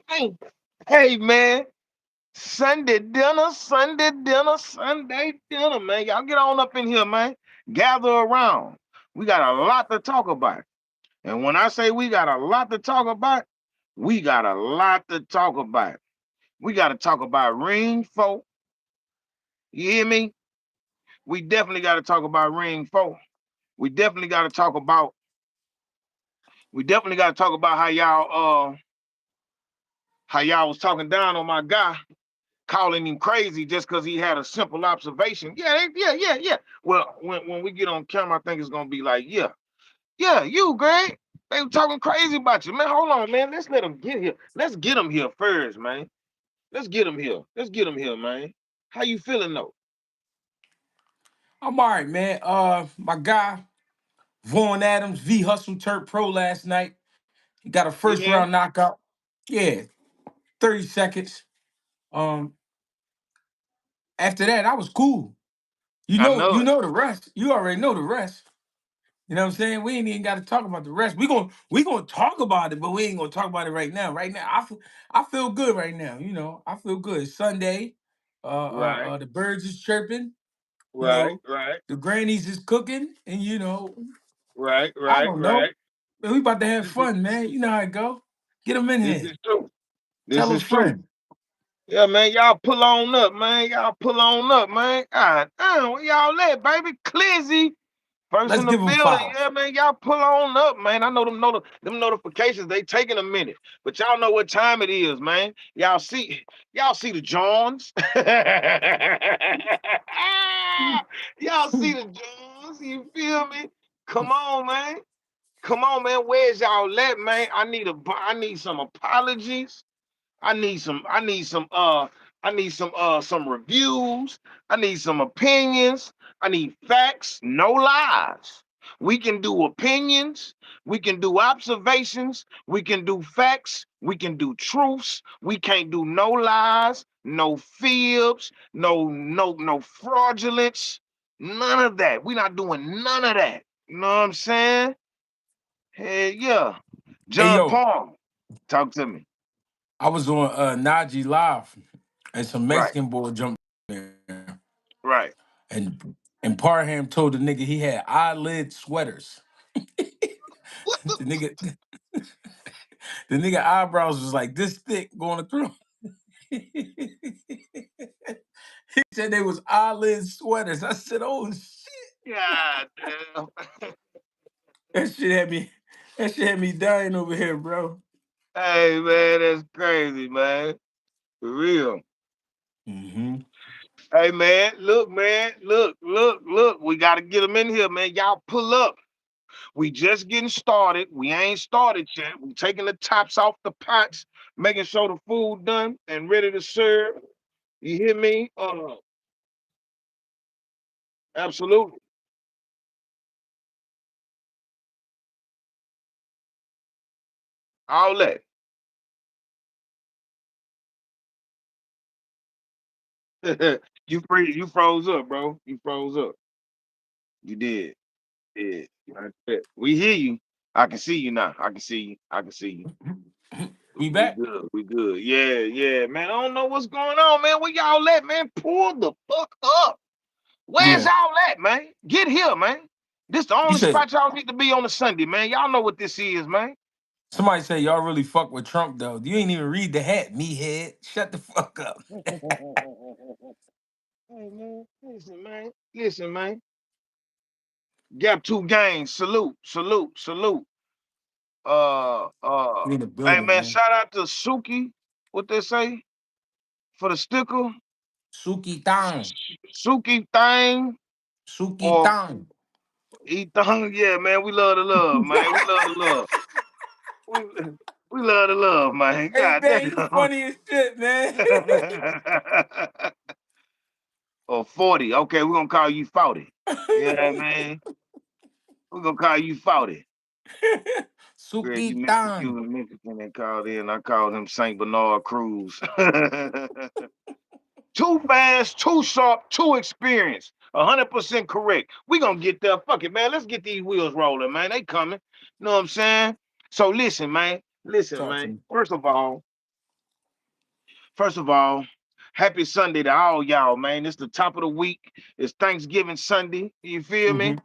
Hey, hey, man. Sunday dinner, man. Y'all get on up in here, man. Gather around. We got a lot to talk about. And when I say we got a lot to talk about, we got a lot to talk about. We got to talk about ring folk. You hear me? We definitely got to talk about ring folk. We definitely got to talk about. We definitely got to talk about how y'all was talking down on my guy, calling him crazy just because he had a simple observation. Yeah, yeah. Well, when we get on camera, I think it's gonna be like, yeah, you, Greg. They were talking crazy about you, man. Hold on, man. Let's let them get here. Let's get them here first, man. Let's get them here. Let's get them here, man. How you feeling though? I'm all right, man. My guy, Vaughn Adams, V Hustle Turk Pro last night. He got a first Yeah, round knockout. Yeah, 30 seconds. Um, After that, I was cool. You I know, know you it. know the rest. You already know the rest. You know what I'm saying? We ain't even got to talk about the rest. We gonna talk about it, but we ain't gonna talk about it right now. Right now, I feel good right now. I feel good. It's Sunday. Right, The birds is chirping. You right, know, right, the grannies is cooking, and right, I right, don't know. right. Man, we about to have This is fun, man. You know how it go. Get them in this here. is true. This Tell a is true. friend. Yeah, man, y'all pull on up, man. Y'all pull on up, man. God damn, where y'all at, baby? Clizzy. First Let's in the give them building, five. yeah, man. Y'all pull on up, man. I know them notifications. They taking a minute, but y'all know what time it is, man. Y'all see the Johns. Y'all see the Johns. You feel me? Come on, man. Come on, man. Where's y'all at, man? I need some apologies. I need some reviews. I need some opinions. I need facts, no lies. We can do opinions, we can do observations, we can do facts, we can do truths. We can't do no lies, no fibs, no fraudulence, none of that. We're not doing none of that. You know what I'm saying? Hey, yeah. Hey John yo, Paul, talk to me. I was on Najee Live, and some Right, Mexican boy jumped in there, right. and Parham told the nigga he had eyelid sweaters. What the The nigga, the nigga eyebrows was like this thick going through. He said they was eyelid sweaters. I said, "Oh shit!" God damn. That shit had me. That shit had me dying over here, bro. Hey man, that's crazy, man. For real. Mm-hmm. Hey man, look, man, look. We gotta get them in here, man. Y'all pull up. We just getting started. We ain't started yet. We taking the tops off the pots, making sure the food done and ready to serve. You hear me? Absolutely. All that. You froze up, bro. You froze up. You did. Yeah, that's it. We hear you. I can see you now. I can see you. I can see you. We We back? good. We good. Yeah, yeah, man. I don't know what's going on, man. Where y'all at, man? Pull the fuck up. Where's Yeah. y'all at, man? Get here, man. This the You only said spot y'all need to be on a Sunday, man. Y'all know what this is, man. somebody said y'all really fuck with Trump though. You ain't even read the hat, meathead. Shut the fuck up. Hey, man. Listen, man. Listen, man. Gap two gangs. Salute. Salute. Salute. We in the Hey, building, man. man. Shout out to Suki. What they say for the sticker? Suki Tang. Suki thing Suki or Tang. Ethan. Yeah, man, we love the love, man. We love the love. We, we love the love, man. Hey God man, you damn. funny as shit, man. Or 40. Okay, we're gonna call you 40. Yeah, man. We're gonna call you 40. Greg, Suki you Tang. were Mexican that called in. I called him Saint Bernard Cruz. Too fast, too sharp, too experienced. 100% correct. We gonna get there. Fuck it, man. Let's get these wheels rolling, man. They coming. You know what I'm saying? So listen, man. Listen, Talk to man. me. First of all, First of all, happy Sunday to all y'all, man. It's the top of the week. It's Thanksgiving Sunday. You feel Mm-hmm. me?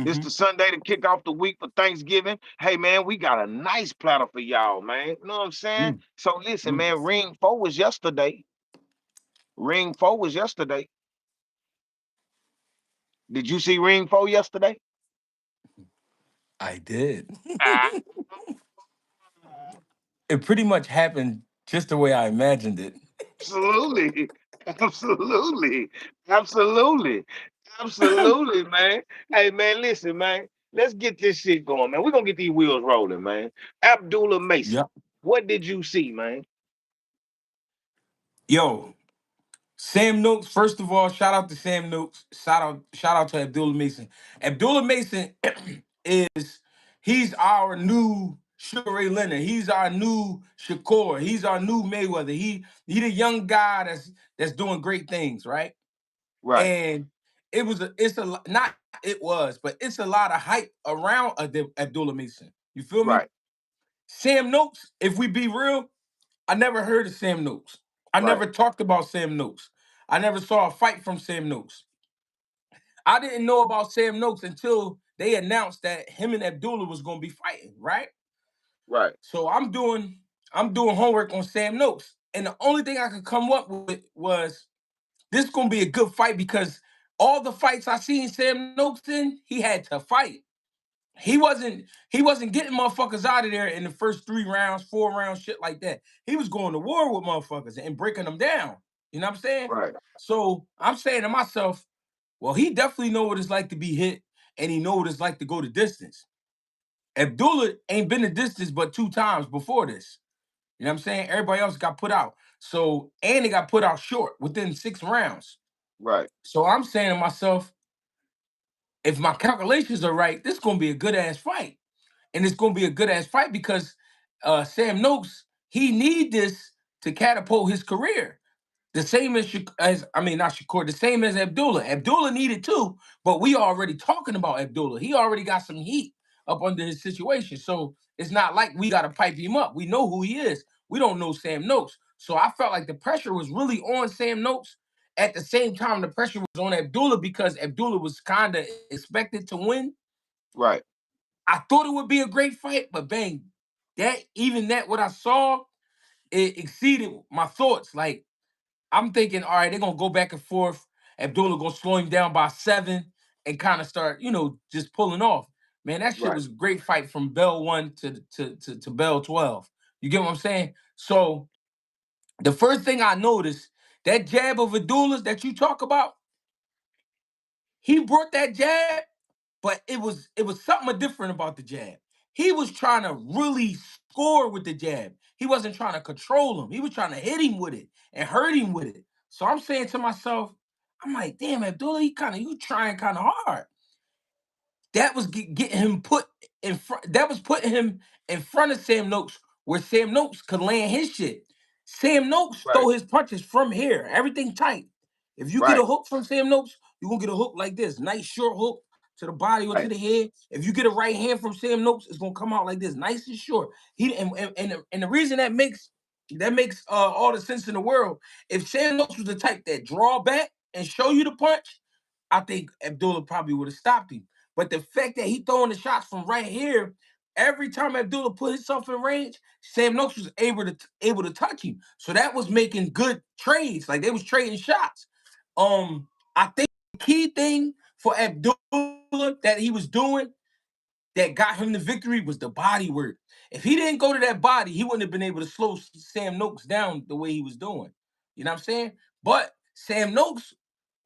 This Mm-hmm. the Sunday to kick off the week for Thanksgiving. Hey man, we got a nice platter for y'all, man. You know what I'm saying? Mm, So listen, mm. man, Ring 4 was yesterday. Ring 4 was yesterday. Did you see Ring 4 yesterday? I did. Ah, It pretty much happened just the way I imagined it. absolutely. Absolutely. Absolutely. Absolutely, man. Hey man, listen, man. Let's get this shit going, man. We're gonna get these wheels rolling, man. Abdullah Mason. Yep. What did you see, man? Yo, Sam Noakes, first of all, shout out to Sam Noakes. Shout out to Abdullah Mason. Abdullah Mason is he's our new Sugar Ray Leonard. He's our new Shakur. He's our new Mayweather. He the young guy that's doing great things, right? Right, And it's a not it was, but it's a lot of hype around Abdullah Mason. You feel me? right, Sam Noakes, if we be real, I never heard of Sam Noakes. I right, never talked about Sam Noakes. I never saw a fight from Sam Noakes. I didn't know about Sam Noakes until they announced that him and Abdullah was going to be fighting, right? right, So I'm doing homework on Sam Noakes, and the only thing I could come up with was this going to be a good fight because all the fights I seen Sam Noakes in, he had to fight. He wasn't getting motherfuckers out of there in the first 3 rounds, 4 rounds, shit like that. He was going to war with motherfuckers and breaking them down. You know what I'm saying? right, So I'm saying to myself, well, he definitely know what it's like to be hit, and he know what it's like to go the distance. Abdullah ain't been the distance but 2 times before this. You know what I'm saying? Everybody else got put out. So and they got put out short within 6 rounds. right, So I'm saying to myself, if my calculations are right, this is gonna be a good ass fight. And it's gonna be a good ass fight because Sam Noakes, he need this to catapult his career. The same as I mean not Shakur, the same as Abdullah. Abdullah needed too, but we already talking about Abdullah. He already got some heat up under his situation. So it's not like we gotta pipe him up. We know who he is. We don't know Sam Noakes. So I felt like the pressure was really on Sam Noakes. At the same time, the pressure was on Abdullah because Abdullah was kind of expected to win. right, I thought it would be a great fight, but bang, that what I saw, it exceeded my thoughts. Like I'm thinking, all right, they're gonna go back and forth. Abdullah gonna slow him down by 7 and kind of start, just pulling off. Man, that shit right, was a great fight from bell 1 to bell 12. You get what I'm saying? So the first thing I noticed, that jab of Abdullah's that you talk about, he brought that jab, but it was something different about the jab. He was trying to really score with the jab. He wasn't trying to control him. He was trying to hit him with it and hurt him with it. So I'm saying to myself, I'm like, damn, Abdullah, you trying kind of hard. That was getting him put in front. That was putting him in front of Sam Noakes, where Sam Noakes could land his shit. Sam Noakes right, throw his punches from here, everything tight. If you get a right, hook from Sam Noakes, you're gonna get a hook like this, nice short hook to the body or to right, the head. If you get a right hand from Sam Noakes, it's gonna come out like this, nice and short. And the reason that makes all the sense in the world. If Sam Noakes was the type that draw back and show you the punch, I think Abdullah probably would have stopped him. But the fact that he throwing the shots from right here, every time Abdullah put himself in range, Sam Noakes was able to touch him. So that was making good trades. Like they was trading shots. I think the key thing for Abdullah that he was doing that got him the victory was the body work. If he didn't go to that body, he wouldn't have been able to slow Sam Noakes down the way he was doing. You know what I'm saying? But Sam Noakes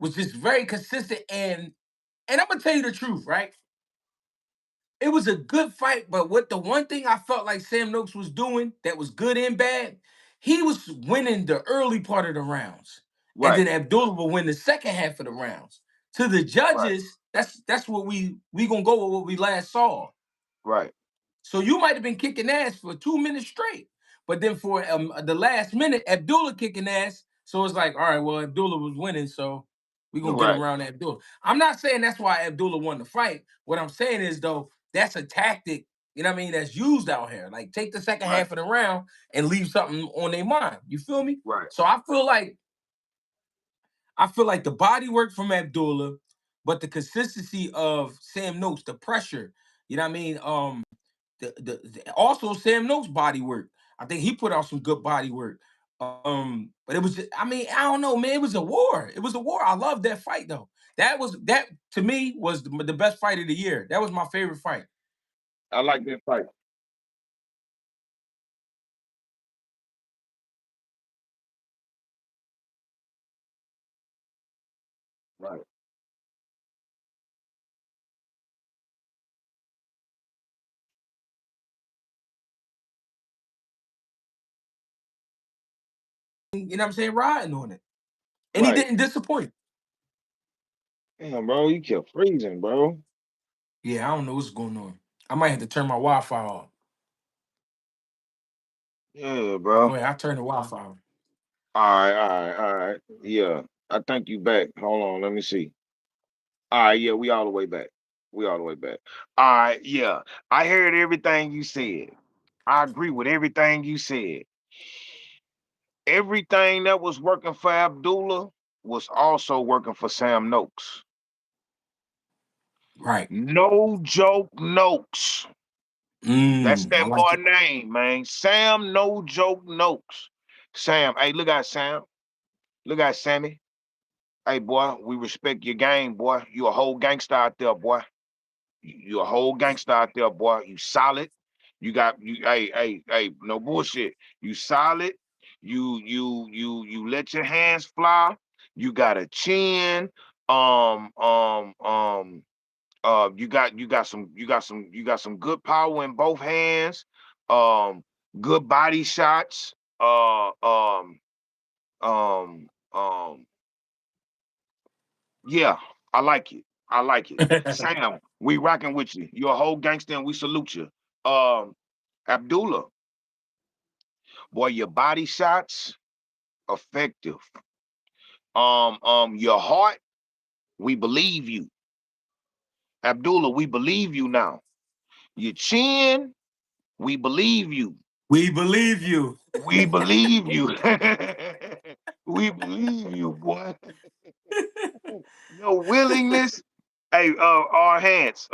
was just very consistent and I'm gonna tell you the truth, right? It was a good fight, but what the one thing I felt like Sam Noakes was doing that was good and bad, he was winning the early part of the rounds, and right, then Abdullah will win the second half of the rounds. To the right, judges, that's what we gonna go with what we last saw. right. So you might have been kicking ass for 2 minutes straight, but then for the last minute, Abdullah kicking ass. So it's like, all right, well, Abdullah was winning, so we're gonna get Right. around Abdullah. I'm not saying that's why Abdullah won the fight. What I'm saying is though, that's a tactic you know what I mean, that's used out here. Like take the second Right. half of the round and leave something on their mind. You feel me? Right. So I feel like the body work from Abdullah, but the consistency of Sam Noakes, the pressure, you know what I mean? Also Sam Noakes body work. I think he put out some good body work. But it was just, I mean, I don't know, man. It was a war. It was a war. I love that fight though. That to me was the best fight of the year. That was my favorite fight. I like that fight. Right. You know what I'm saying? Riding on it. And he Right. didn't disappoint. Damn, bro, you kept freezing, bro. Yeah, I don't know what's going on. I might have to turn my Wi-Fi off. Yeah, bro. Go ahead, I turn the Wi-Fi on. All right. Yeah. I think you back. Hold on, let me see. All right, yeah, we all the way back. We all the way back. All right, yeah. I heard everything you said. I agree with everything you said. Everything that was working for Abdullah was also working for Sam Noakes. Right. No joke Noakes. That's I that like boy it. name, man. Sam No Joke Noakes. Sam, hey, look at Sam. Look at Sammy. Hey, boy, we respect your game, boy. You a whole gangster out there, boy. You a whole gangster out there, boy. You solid. You got you. Hey. No bullshit. You solid. You let your hands fly. You got a chin. Um. Um. Um. You got some good power in both hands. Um. Good body shots. Um. Yeah, I like it. I like it. Sam, we rocking with you. You're a whole gangster and we salute you. Um, Abdullah, boy, your body shots effective. Your heart, we believe you. Abdullah, we believe you now. Your chin, we believe you. We believe you. We believe you. We believe you, boy. Your willingness. Hey, our hands,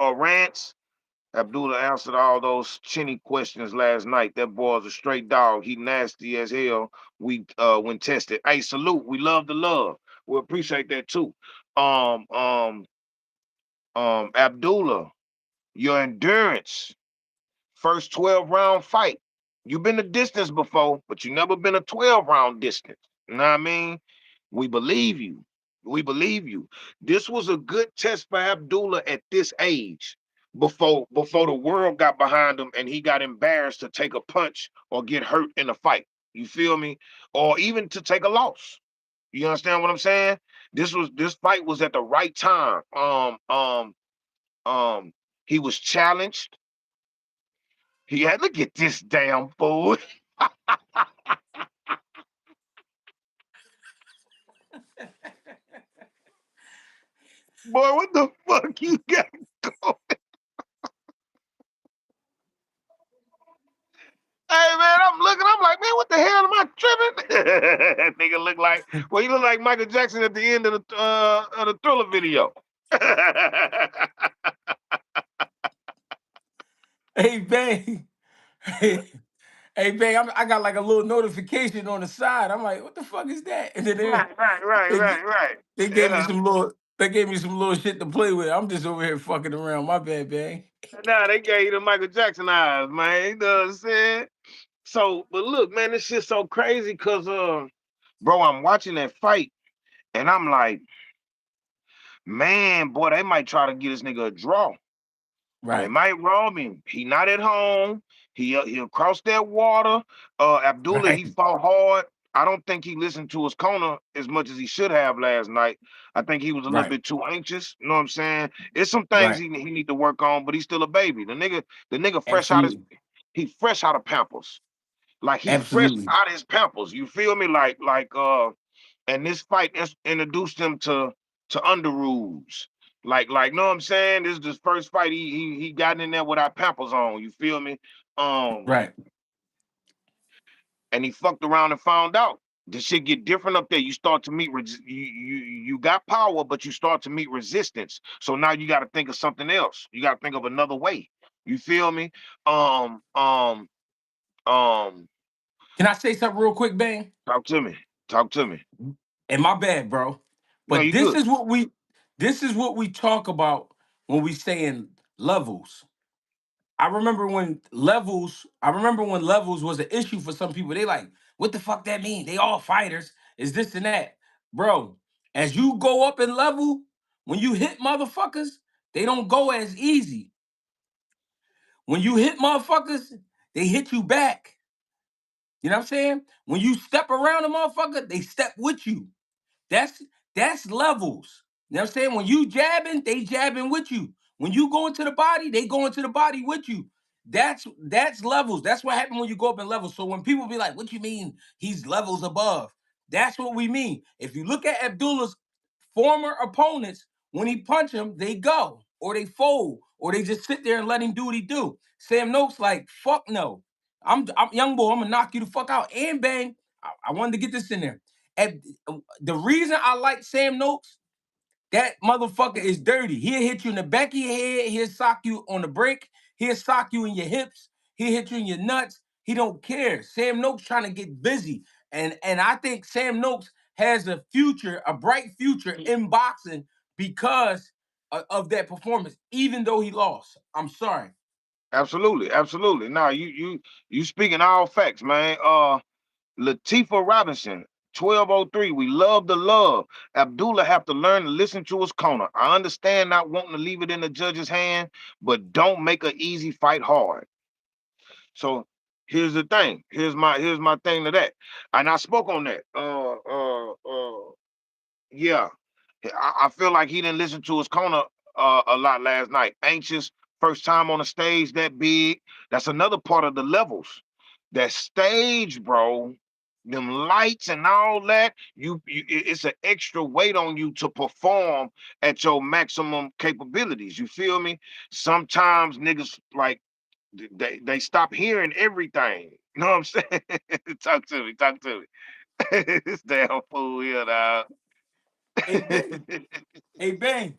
Rance. Abdullah answered all those chinny questions last night. That boy's a straight dog. He nasty as hell. We when tested. Hey, salute. We love the love. We appreciate that too. Um, um, Abdullah, your endurance. First 12 round fight. You've been a distance before, but you never been a 12 round distance. You know what I mean? We believe you. We believe you. This was a good test for Abdullah at this age before the world got behind him and he got embarrassed to take a punch or get hurt in a fight. You feel me? Or even to take a loss. You understand what I'm saying? This fight was at the right time. Um he was challenged. He had look at this damn fool. Boy, what the fuck you got going? Hey man, I'm looking, I'm like, man, what the hell am I tripping? That nigga look like well, he look like Michael Jackson at the end of the thriller video. Hey, bang. Hey, hey, bang. I got like a little notification on the side. I'm like, what the fuck is that? And then they, Right. they gave me Yeah. some little they gave me some little shit to play with. I'm just over here fucking around. My bad, bang. Nah, they gave you the Michael Jackson eyes, man. You know what I'm saying? So, but look, man, this shit's so crazy because bro, I'm watching that fight and I'm like, man, boy, they might try to get this nigga a draw. They Right, might rob him. He not at home. He'll cross that water. Abdullah, he right, fought hard. I don't think he listened to his corner as much as he should have last night. I think he was a little right, bit too anxious. You know what I'm saying? It's some things right. he need to work on, but he's still a baby. The nigga Absolutely, he fresh out of Pampers. Like he fresh absolutely. out of his Pampers. You feel me? And this fight introduced him to under rules. Know what I'm saying? This is his first fight. He got in there without pampers on. You feel me? Um, Right. and he fucked around and found out. The shit get different up there. You start to meet you got power, but you start to meet resistance. So now you got to think of something else. You got to think of another way. You feel me? Um, um, um. Can I say something real quick, Bang? Talk to me. Talk to me. And my bad, bro. No, But you good. this is what we talk about when we saying levels. I remember when levels was an issue for some people. They like, what the fuck that mean? They all fighters. Is this and that. Bro, as you go up in level, when you hit motherfuckers, they don't go as easy. When you hit motherfuckers, they hit you back. You know what I'm saying? When you step around a motherfucker, they step with you. That's that's levels. You know what I'm saying? When you jabbing, they jabbing with you. When you go into the body, they go into the body with you. That's levels. That's what happened when you go up in levels. So when people be like, "What you mean he's levels above?" That's what we mean. If you look at Abdullah's former opponents, when he punch them, they go or they fold or they just sit there and let him do what he do. Sam Noakes like, fuck no. I'm young boy. I'm gonna knock you the fuck out. And bang, I wanted to get this in there. At, the reason I like Sam Noakes, that motherfucker is dirty. He'll hit you in the back of your head. He'll sock you on the break. He'll sock you in your hips. He'll hit you in your nuts. He don't care. Sam Noakes trying to get busy. And I think Sam Noakes has a future, a bright future in boxing because of that performance, even though he lost. I'm sorry. Absolutely, absolutely. Now you speaking all facts, man. Latifah Robinson, 1203. We love the love. Abdullah have to learn to listen to his corner. I understand not wanting to leave it in the judge's hand, but don't make an easy fight hard. So here's the thing. Here's my thing to that. And I spoke on that. Yeah. I feel like he didn't listen to his corner a lot last night. Anxious, first time on the stage that big. That's another part of the levels. That stage, bro, them lights and all that, it's an extra weight on you to perform at your maximum capabilities. You feel me? Sometimes niggas like they stop hearing everything. You know what I'm saying? Talk to me, talk to me. This damn fool here, dog. Hey, Bang. Hey, Bang.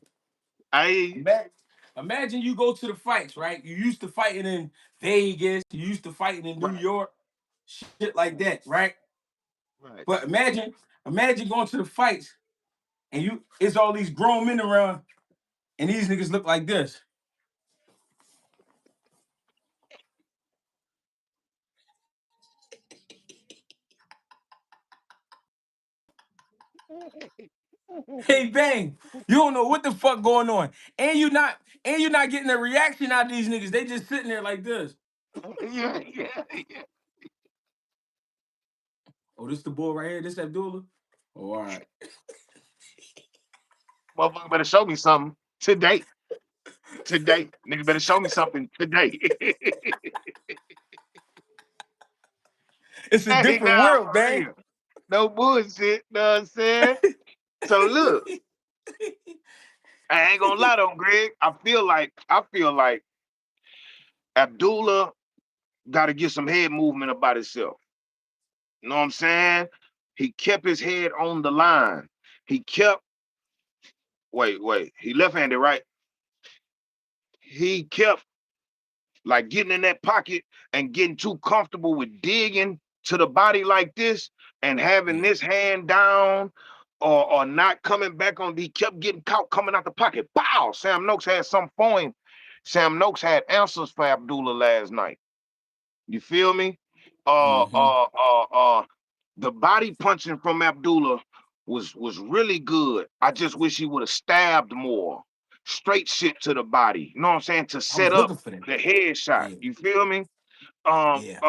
I Ima- Imagine you go to the fights, right? You used to fighting in Vegas, you used to fighting in New right, York, shit like that, right? right. But imagine going to the fights and you it's all these grown men around and these niggas look like this. Hey Bang, you don't know what the fuck going on. And you not getting a reaction out of these niggas. They just sitting there like this. Yeah, yeah, yeah. Oh, this the boy right here, this Abdullah? Oh, all right. Motherfucker better show me something today. Today. Nigga better show me something today. It's a Hey, different nah, world, for Bang. real. No bullshit. Know what I'm saying? So look, I ain't gonna lie though, Greg. I feel like Abdullah gotta get some head movement about himself. You know what I'm saying? He kept his head on the line. He kept wait. He left-handed, right? He kept like getting in that pocket and getting too comfortable with digging to the body like this and having Yeah. this hand down or not coming back on. He kept getting caught coming out the pocket. Bow! Sam Noakes had some for him. Sam Noakes had answers for Abdullah last night. You feel me? Uh, Mm-hmm. uh, uh, uh. The body punching from Abdullah was really good. I just wish he would have stabbed more. Straight shit to the body. You know what I'm saying? To I set was up looking for that. the headshot. Yeah. You feel me? Yeah.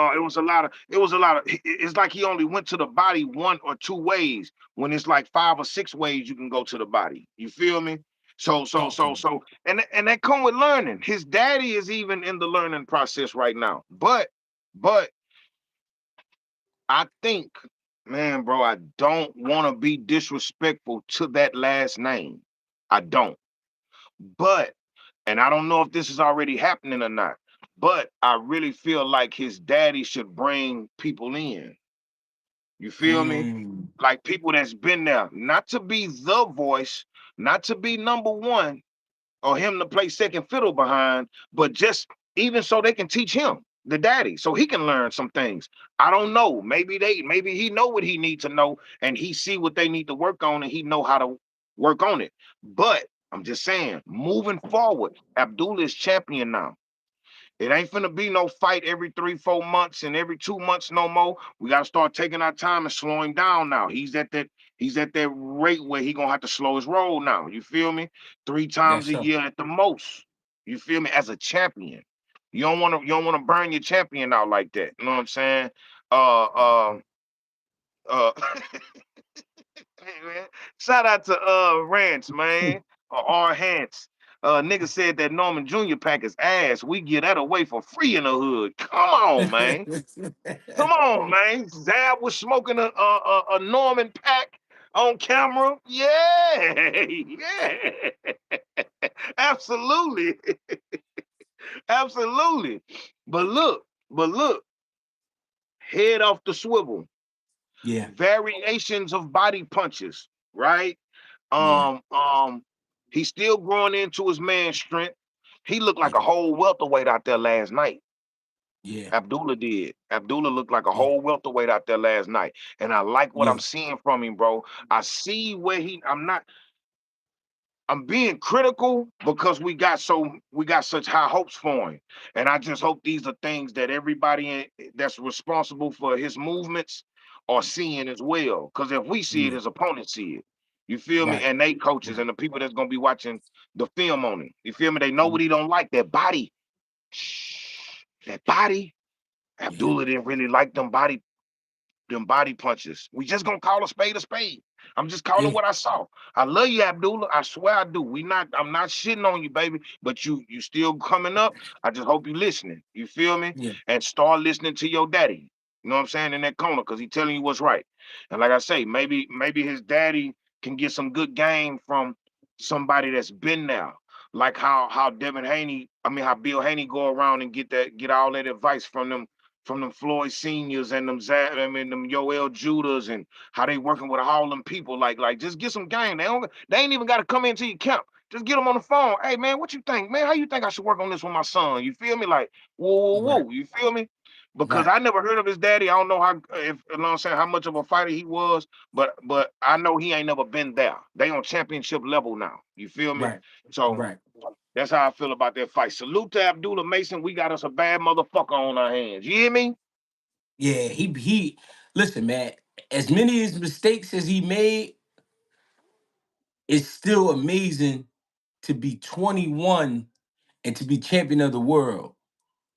It was a lot of it's like he only went to the body one or two ways when it's like five or six ways you can go to the body. You feel me? So so Talk to so me. so and that come with learning. His daddy is even in the learning process right now. But I think, man, bro, I don't want to be disrespectful to that last name. I don't. But, and I don't know if this is already happening or not, but I really feel like his daddy should bring people in. You feel me? Mm. Like people that's been there, not to be the voice, not to be number one, or him to play second fiddle behind, but just even so they can teach him, the daddy, so he can learn some things. I don't know. Maybe he know what he need to know, and he see what they need to work on, and he know how to work on it. But I'm just saying, moving forward, Abdullah is champion now. It ain't finna be no fight every 3, 4 months and every 2 months no more. We gotta start taking our time and slowing down now. He's at that rate where he gonna have to slow his roll now. You feel me? Three Yes, times a sir. year at the most. You feel me? As a champion. You don't wanna burn your champion out like that. You know what I'm saying? Uh uh uh Hey, man. Shout out to Ranch, man. Or R Hance. Nigga said that Norman Jr. pack his ass. We get that away for free in the hood. Come on, man. Come on, man. Zab was smoking a Norman pack on camera. Yeah, yeah. Absolutely. Absolutely. But look, head off the swivel. Yeah, Variations of body punches, right? yeah, He's still growing into his man strength. He looked like yeah, a whole welterweight out there last night. yeah, Abdullah did. Abdullah looked like a yeah, whole welterweight out there last night. And I like what yeah. I'm seeing from him, bro. I see where I'm being critical because we got such high hopes for him. And I just hope these are things that everybody that's responsible for his movements are seeing as well. Because if we see it, Yeah. his opponents see it. You feel me? Right, And they coaches right. and the people that's gonna be watching the film on him. You feel me? They know what he don't like. That body. Shh. That body. Yeah, Abdullah didn't really like them body punches. We just gonna call a spade a spade. I'm just calling yeah, what I saw. I love you, Abdullah. I swear I do. I'm not shitting on you, baby. But you still coming up. I just hope you listening. You feel me? yeah. And start listening to your daddy. You know what I'm saying? In that corner, because he telling you what's right. And like I say, maybe his daddy can get some good game from somebody that's been there. Like how Devin Haney, I mean how Bill Haney go around and get all that advice from them Floyd seniors and I mean them Yoel Judas and how they working with all them people. Like just get some game. They ain't even got to come into your camp. Just get them on the phone. Hey man, what you think, man? How you think I should work on this with my son? You feel me? Like whoa, whoa, Right, whoa. You feel me? Because right, I never heard of his daddy. I don't know how if you know what I'm saying how much of a fighter he was, but I know he ain't never been there. They on championship level now. You feel me? right, So right. that's how I feel about that fight. Salute to Abdullah Mason. We got us a bad motherfucker on our hands. You hear me? Yeah, he listen, man, as many as mistakes as he made, it's still amazing to be 21 and to be champion of the world.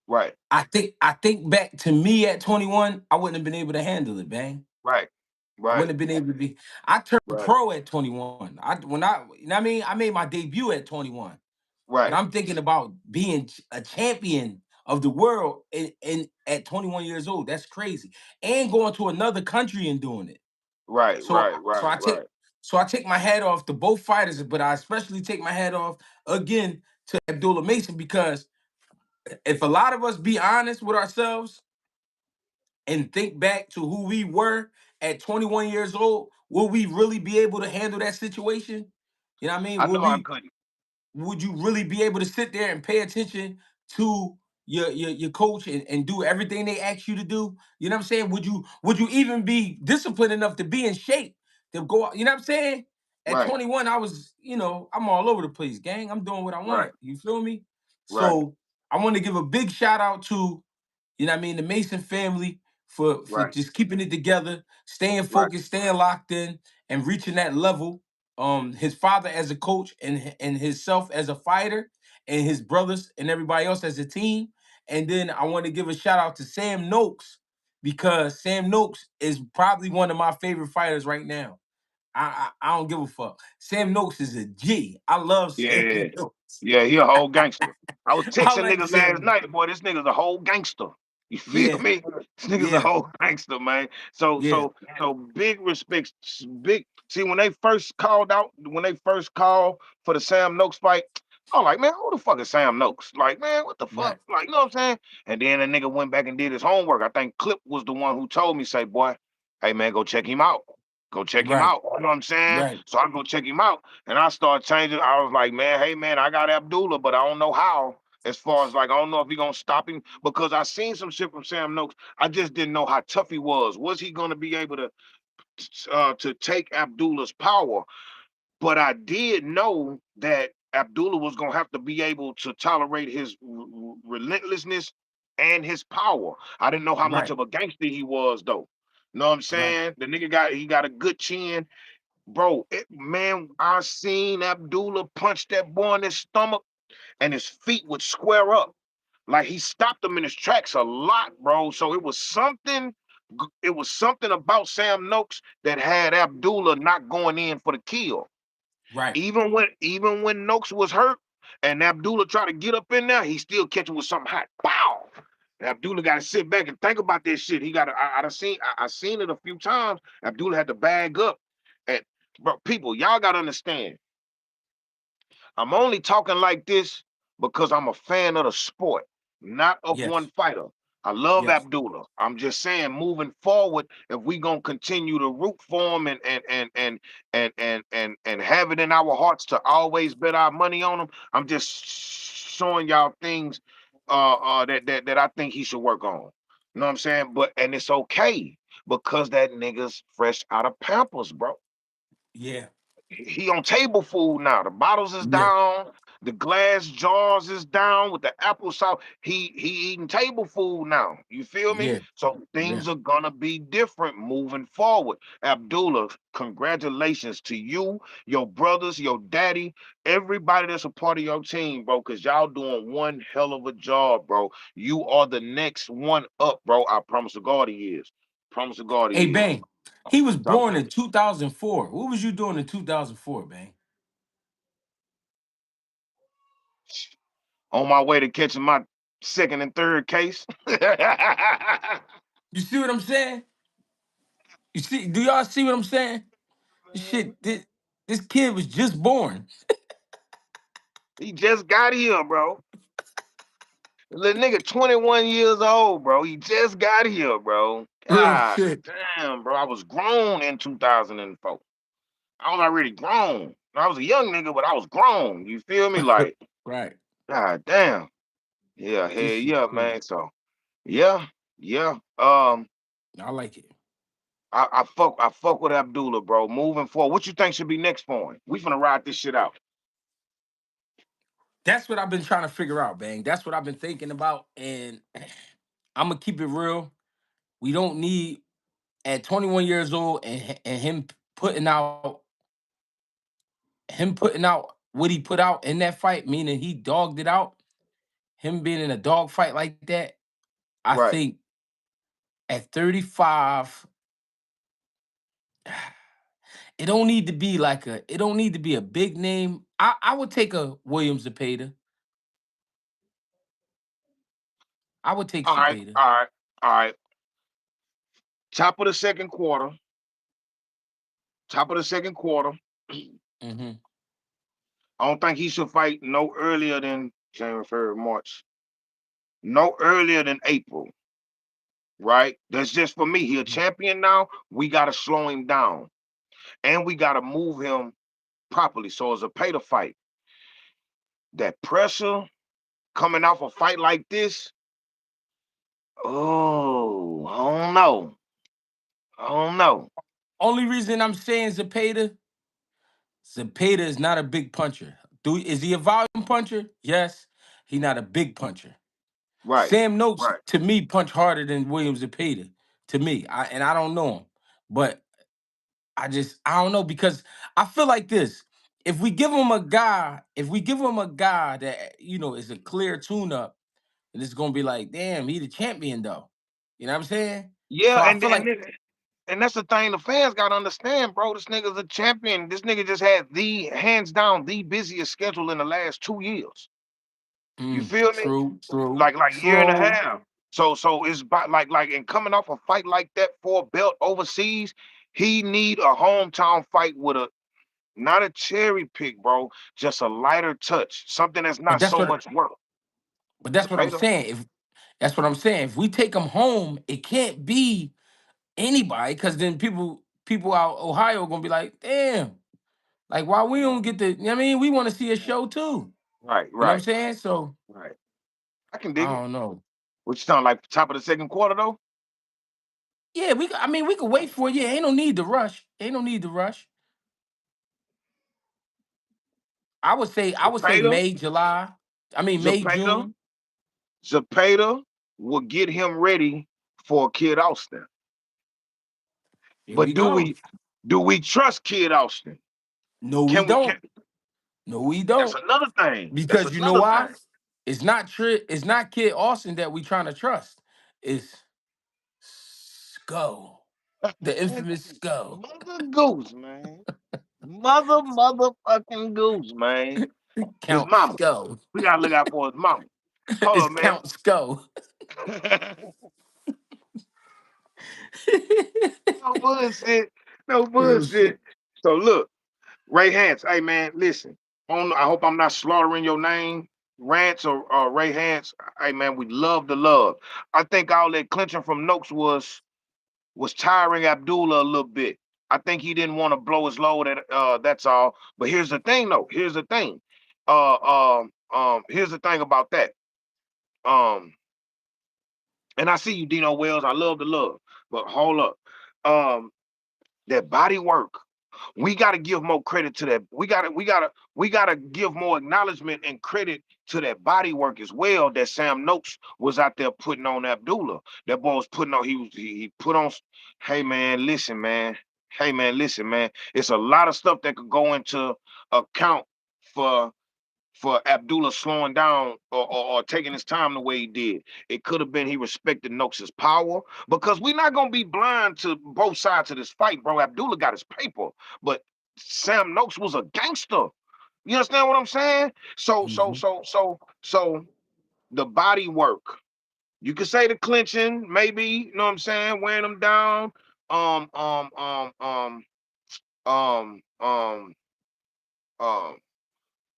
Right, I think back to me at 21, I wouldn't have been able to handle it, man. right, I right, wouldn't have been able to be. I turned right, pro at 21. You know what I mean? I made my debut at 21. But right, I'm thinking about being a champion of the world in at 21 years old. That's crazy. And going to another country and doing it. right, So right, so right, I take right, so I take my hat off to both fighters, but I especially take my hat off again to Abdullah Mason because if a lot of us be honest with ourselves and think back to who we were at 21 years old, will we really be able to handle that situation? You know what I mean? I Will know I we couldn't. would you really be able to sit there and pay attention to your coach and do everything they ask you to do? You know what I'm saying? Would you even be disciplined enough to be in shape to go out? You know what I'm saying? At Right, 21, I was, I'm all over the place, gang. I'm doing what I right, want. You feel me? right, So I want to give a big shout out to the Mason family for right, just keeping it together, staying right, focused, staying locked in, and reaching that level. His father as a coach and himself as a fighter, and his brothers and everybody else as a team. And then I want to give a shout out to Sam Noakes because Sam Noakes is probably one of my favorite fighters right now. I don't give a fuck. Sam Noakes is a G. I love Sam yeah, Noakes. yeah. He a whole gangster. I was I texting like niggas last Sam. night, boy. This nigga's a whole gangster. You feel Yeah, me? This nigga's a yeah, whole gangster, man. So, yeah, so, so big respects. Big. See, when they first called for the Sam Noakes fight, I'm like, man, who the fuck is Sam Noakes? Like, man, what the fuck? Right. Like, you know what I'm saying? And then the nigga went back and did his homework. I think Clip was the one who told me, say, boy, hey man, go check him out. Go check him Right. out. You know what I'm saying? Right. So I go check him out. And I start changing. I was like, man, hey man, I got Abdullah, but I don't know how. As far as like, I don't know if he gonna stop him because I seen some shit from Sam Noakes. I just didn't know how tough he was. Was he gonna be able to take Abdullah's power? But I did know that Abdullah was gonna have to be able to tolerate his relentlessness and his power. I didn't know how much Right. of a gangster he was, though. Know what I'm Right. saying? The nigga got a good chin, bro. Man, I seen Abdullah punch that boy in his stomach, and his feet would square up. Like he stopped him in his tracks a lot, bro. So it was something. It was something about Sam Noakes that had Abdullah not going in for the kill. Right. Even when Noakes was hurt and Abdullah tried to get up in there, he still catch him with something hot. Pow! And Abdullah got to sit back and think about this shit. He got. I done seen. I seen it a few times. Abdullah had to bag up, and bro, people, y'all got to understand. I'm only talking like this because I'm a fan of the sport, not of one Yes. fighter. I love Yes. Abdullah. I'm just saying, moving forward, if we gonna continue to root for him and have it in our hearts to always bet our money on him, I'm just showing y'all things that I think he should work on. You know what I'm saying? But and it's okay because that nigga's fresh out of Pampers, bro. Yeah. He on table food now. The bottles is Yeah. down. The glass jars is down with the apple sauce. He eating table food now. You feel me? Yeah. So Yeah. things are gonna be different moving forward. Abdullah, congratulations to you, your brothers, your daddy, everybody that's a part of your team, bro. Cause y'all doing one hell of a job, bro. You are the next one up, bro. I promise to God he is. Promise to God Hey, he is. Bang. He was Talk born to in me. 2004. What was you doing in 2004, Bang? On my way to catching my second and third case. You see what I'm saying? You see? Do y'all see what I'm saying? This shit. This kid was just born. He just got here, bro. Little nigga 21 years old, bro. He just got here, bro. Real God shit. damn, bro. I was grown in 2004. I was already grown. I was a young nigga, but I was grown. You feel me? Like, Right. God damn. Yeah, hell This shit yeah, crazy. man. So, yeah, yeah. I like it. I fuck with Abdullah, bro. Moving forward. What you think should be next for him? We finna ride this shit out. That's what I've been trying to figure out, Bang. That's what I've been thinking about, and I'm gonna keep it real. We don't need at 21 years old and putting out putting out what he put out in that fight, meaning he dogged it out. Him being in a dog fight like that, I Right. think at 35, it don't need to be like a. It don't need to be a big name. I would take a Williams Zepeda. I would take All right, Zepeda. all right, all right. Top of the second quarter. Top of the second quarter. Hmm. I don't think he should fight no earlier than January, February, March. No earlier than April. Right? That's just for me. He a champion now. We gotta slow him down. And we gotta move him properly. So it's a pay to fight. That pressure coming off a fight like this. Oh, I don't know. I don't know. Only reason I'm saying Zepeda is not a big puncher. Is he a volume puncher? Yes. He not a big puncher. Right. Sam Noakes, right, to me, punch harder than Williams Zepeda. To me, I don't know him, but I don't know because I feel like this. If we give him a guy that is a clear tune-up, and it's gonna be like, damn, he the champion though. You know what I'm saying? Yeah, So I and feel and like, and that's the thing the fans gotta understand, bro. This nigga's a champion. This nigga just had the hands down the busiest schedule in the last 2 years. You feel me? true, true, Like year and a true. half. So it's about like and coming off a fight like that for a belt overseas, he need a hometown fight with a not a cherry pick, bro. Just a lighter touch, something that's But not that's so what much work. but that's what I'm Zepeda, saying. If that's what I'm saying. If we take them home, it can't be anybody, because then people out Ohio gonna be like, damn, like why we don't get the, you know what I mean? We want to see a show too. right, You know what I'm right, saying? So right. I can I dig it. don't know. What you sound like top of the second quarter though? Yeah, I mean we could wait for it. Yeah, ain't no need to rush. Ain't no need to rush. I would say Zepeda, May, July. I mean May, Zepeda, June. Zepeda will get him ready for Kid Austin. Here we But do go. we trust Kid Austin? No, we Can we? don't. Can No, we that's don't. another thing. That's Because you know another why? thing. It's not Kid Austin that we trying to trust. It's Skull. The infamous Skull. Mother Goose, man. Motherfucking Goose, man. His Count mama. Skull. We gotta look out for his mama. Hold It's on, man. Count Skull. No bullshit. No Real bullshit. shit. So look, Ray Hance. Hey man, listen. I hope I'm not slaughtering your name, Rance or Ray Hance. Hey man, we love the love. I think all that clinching from Noakes was tiring Abdullah a little bit. I think he didn't want to blow his load. That's all. But here's the thing, though. Here's the thing. Here's the thing about that. Um, and I see you, Dino Wells. I love the love, but hold up. Um, that body work. We got to give more credit to that. We gotta give more acknowledgement and credit to that body work as well. That Sam Noakes was out there putting on Abdullah. That boy was putting on. He put on. Hey man, listen man. Hey man, listen man. It's a lot of stuff that could go into account for Abdullah slowing down or taking his time the way he did. It could have been he respected Noakes' power because we're not gonna be blind to both sides of this fight, bro. Abdullah got his paper, but Sam Noakes was a gangster. You understand what I'm saying? Mhm. So the body work. You could say the clinching, maybe, you know what I'm saying, wearing them down. Um, um, um, um, um, um, um,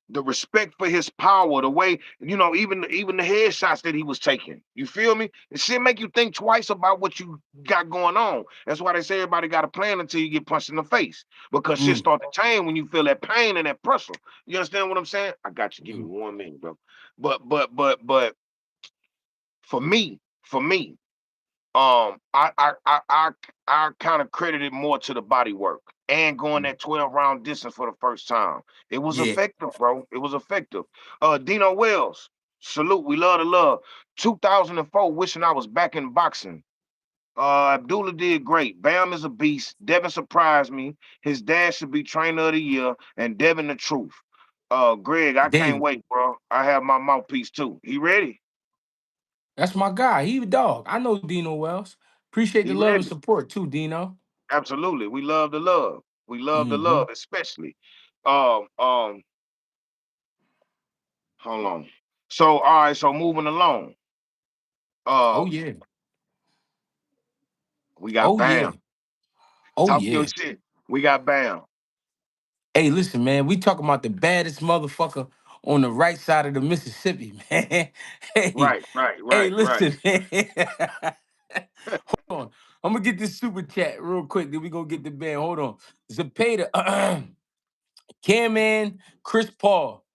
the respect for his power, the way, even the headshots that he was taking. You feel me? It should make you think twice about what you got going on. That's why they say everybody got a plan until you get punched in the face. Because shit Mm. start to change when you feel that pain and that pressure. You understand what I'm saying? I got you. Give me Mm. 1 minute, bro. But for me, I kind of credited more to the body work and going Mm. that 12-round distance for the first time. It was Yeah. effective, bro. It was effective. Dino Wells, salute. We love the love. 2004, wishing I was back in boxing. Abdullah did great. Bam is a beast. Devin surprised me. His dad should be trainer of the year, and Devin the truth. Greg, I can't David. wait, bro. I have my mouthpiece too. He ready? That's my guy. He a dog. I know Dino Wells. Appreciate the He love and ready? support too, Dino. Absolutely. We love the love. We love the Hmm. love, especially. Um, um, Hold on. So, all right, so moving along. Oh Um, yeah. we got Oh yeah. Bam. Oh Talk your yeah. shit. We got Bam. Hey, listen, man. We talking about the baddest motherfucker on the right side of the Mississippi, man. Hey, Right, right, hey, right, right. listen, man. Hold on. I'm gonna get this super chat real quick. Then we gonna get the band. Hold on. Zapata, Cam Man, Chris Paul.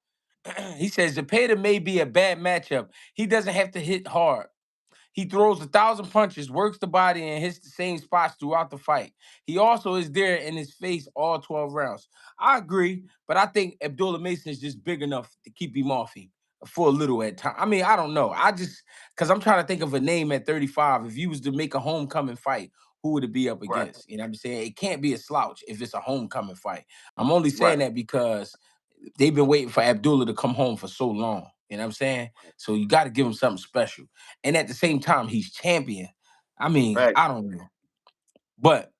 He says Zapata may be a bad matchup. He doesn't have to hit hard. He throws 1,000 punches, works the body, and hits the same spots throughout the fight. He also is there in his face all 12 rounds. I agree, but I think Abdullah Mason is just big enough to keep him off him for a little at time. I mean, I don't know. I just because I'm trying to think of a name at 35. If you was to make a homecoming fight, who would it be up Right, against? You know what I'm saying? It can't be a slouch if it's a homecoming fight. I'm only saying right, that because they've been waiting for Abdullah to come home for so long. You know what I'm saying? So you got to give him something special. And at the same time, he's champion. I mean, right. I don't know. But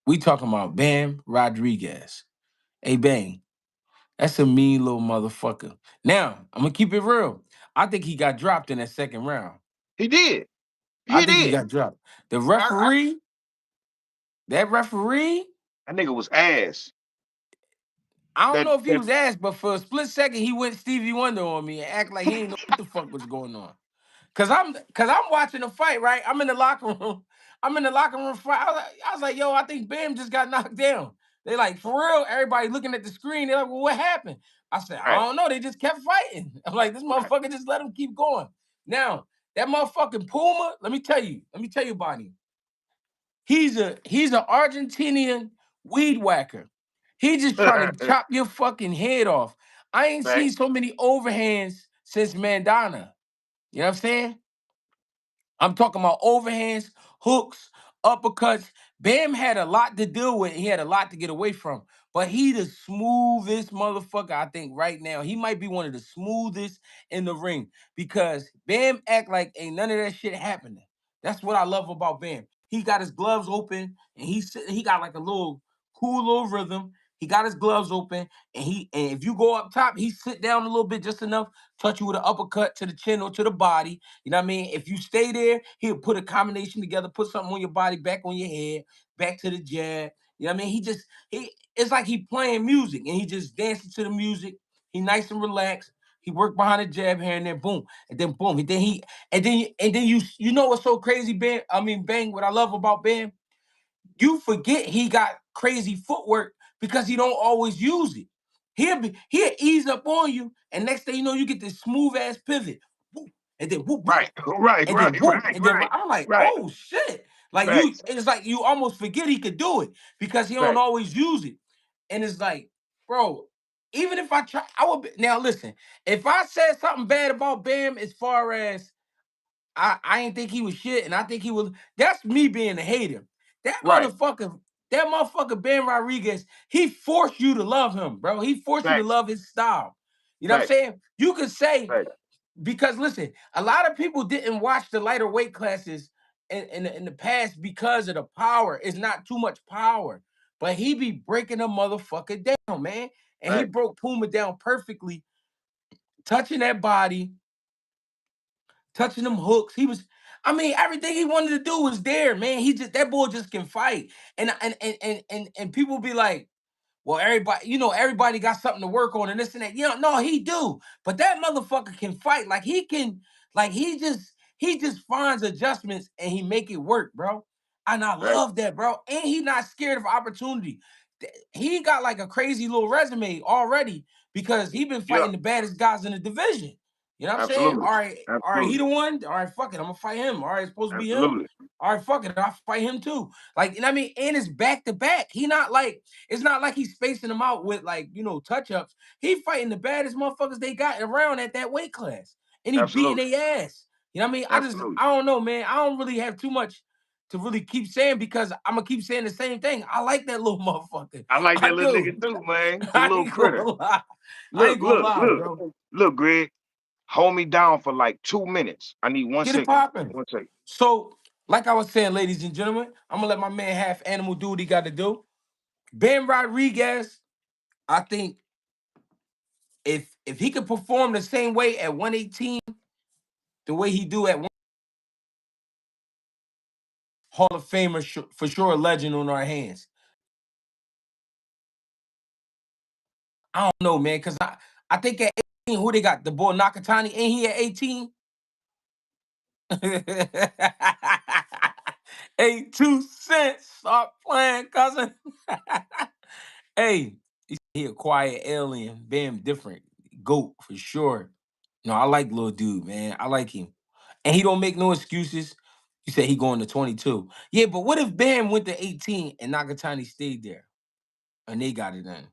we talking about Bam Rodriguez. Hey, Bang, that's a mean little motherfucker. Now, I'm going to keep it real. I think he got dropped in that second round. He did. I He think he did. got dropped. The I, referee, that referee, that nigga was ass. I don't That know if he that was asked, but for a split second, he went Stevie Wonder on me and act like he didn't know what the fuck was going on. Cause I'm watching the fight, right? I'm in the locker room. I'm in the locker room fight. I was like, yo, I think Bam just got knocked down. They like, for real, everybody looking at the screen. They're like, well, what happened? I said, I right, don't know. They just kept fighting. I'm like, this right. motherfucker just let him keep going. Now, that motherfucking Puma, let me tell you, Bonnie. He's an Argentinian weed whacker. He just trying to chop your fucking head off. I ain't seen Facts. so many overhands since Mandana. You know what I'm saying? I'm talking about overhands, hooks, uppercuts. Bam had a lot to deal with. He had a lot to get away from. But he the smoothest motherfucker, I think, right now. He might be one of the smoothest in the ring because Bam act like ain't none of that shit happening. That's what I love about Bam. He got his gloves open and he got like a little cool little rhythm. He got his gloves open and if you go up top, he sit down a little bit just enough, touch you with an uppercut to the chin or to the body. You know what I mean? If you stay there, he'll put a combination together, put something on your body, back on your head, back to the jab. You know what I mean? He it's like he playing music and he just dancing to the music. He nice and relaxed. He worked behind the jab here and there, boom, and then boom, and then you know what's so crazy, Bam? I mean, Bang, what I love about Bam, you forget he got crazy footwork because he don't always use it. He'll ease up on you, and next thing you know, you get this smooth ass pivot, whoop, and then whoop whoop, Right, right, and then right, whoop, right, and then I'm like, right. oh shit! Like Facts, it's like you almost forget he could do it because he don't facts. always use it, and it's like, bro. Even if I try, I would be, now listen. If I said something bad about Bam, as far as I ain't think he was shit, and I think he was. That's me being a hater. That Right, motherfucker, that motherfucker Ben Rodriguez, he forced you to love him, bro. He forced you to facts, love his style. You know what I'm facts, saying? You could say facts. because listen, a lot of people didn't watch the lighter weight classes in the past because of the power. It's not too much power, but he be breaking a motherfucker down, man. And he Facts. broke Puma down perfectly, touching that body, touching them hooks. I mean, everything he wanted to do was there, man. That boy just can fight. And people be like, well, everybody got something to work on and this and that. You know, no, he do. But that motherfucker can fight. Like he just finds adjustments and he make it work, bro. And I Facts. love that, bro. And he not scared of opportunity. He got like a crazy little resume already because he been Yeah, fighting the baddest guys in the division. You know what I'm saying? absolutely, All right, he absolutely, the one. All right, fuck it. I'm gonna fight him. All right, it's supposed to be him. absolutely. All right, fuck it. I'll fight him too. Like, you know what I mean? And it's back to back. It's not like he's spacing them out with like, touch ups. He fighting the baddest motherfuckers they got around at that weight class. And he beating Absolutely. their ass. You know what I mean? Absolutely. I don't know, man. I don't really have too much to really keep saying because I'm gonna keep saying the same thing. I like that little motherfucker. I like I that little do. nigga too, man. The I little ain't gonna critter. lie. I Look, ain't gonna look, lie, look, bro. look, Greg. Hold me down for like 2 minutes. I need one Get it second. popping. One second. So, like I was saying, ladies and gentlemen, I'm gonna let my man Half Animal do what he got to do. Ben Rodriguez, I think if he could perform the same way at 118, the way he do at Hall of Famer, for sure, a legend on our hands. I don't know, man, because I think at 18, who they got? The boy Nakatani, ain't he at 18? Hey, 2 cents. Stop playing, cousin. Hey, he a quiet alien. Bam, different. Goat for sure. No, I like little dude, man. I like him. And he don't make no excuses. You said he going to 22. Yeah, but what if Bam went to 18 and Nakatani stayed there? And they got it then.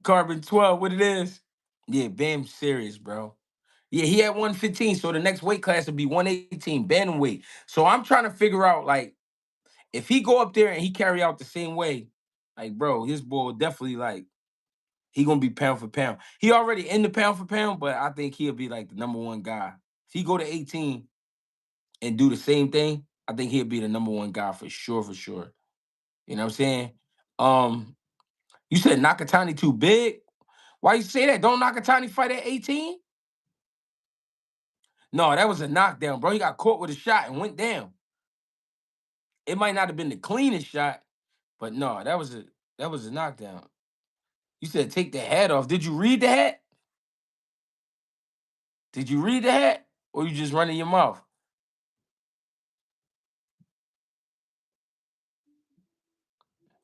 Carbon 12, what it is? Yeah, Bam's serious, bro. Yeah, he had 115. So the next weight class would be 118, bantamweight. So I'm trying to figure out, like, if he go up there and he carry out the same way, like, bro, his boy will definitely, like, he gonna be pound for pound. He already in the pound for pound, but I think he'll be like the number one guy. If he go to 18 and do the same thing, I think he'll be the number one guy for sure, for sure. You know what I'm saying? Um, you said Nakatani too big. Why you say that? Don't Nakatani fight at 18? No, that was a knockdown, bro. He got caught with a shot and went down. It might not have been the cleanest shot, But no, that was a knockdown. You said take the hat off. Did you read the hat? Did you read the hat? Or you just running your mouth?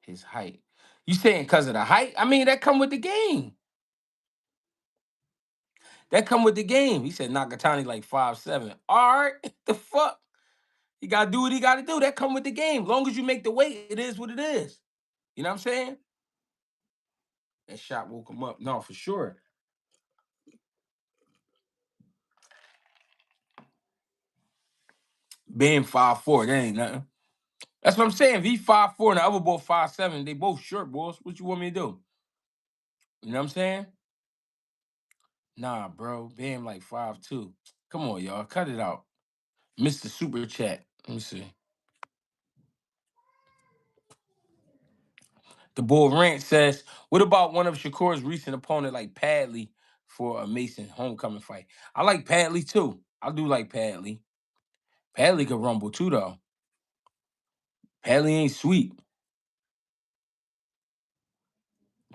His height. You saying because of the height? I mean, that come with the game. That come with the game. He said Nakatani like 5'7". All right. The fuck? He gotta do what he gotta do. That come with the game. Long as you make the weight, it is what it is. You know what I'm saying? That shot woke him up. No, for sure. Being 5'4", that ain't nothing. That's what I'm saying. If he 5'4" and the other boy 5'7", they both short boys. What you want me to do? You know what I'm saying? Nah, bro. Bam like 5'2". Come on, y'all. Cut it out. Mr. Super Chat. Let me see. The Bull Rant says, what about one of Shakur's recent opponent like Padley for a Mason homecoming fight? I like Padley too. I do like Padley. Padley could rumble too, though. Padley ain't sweet.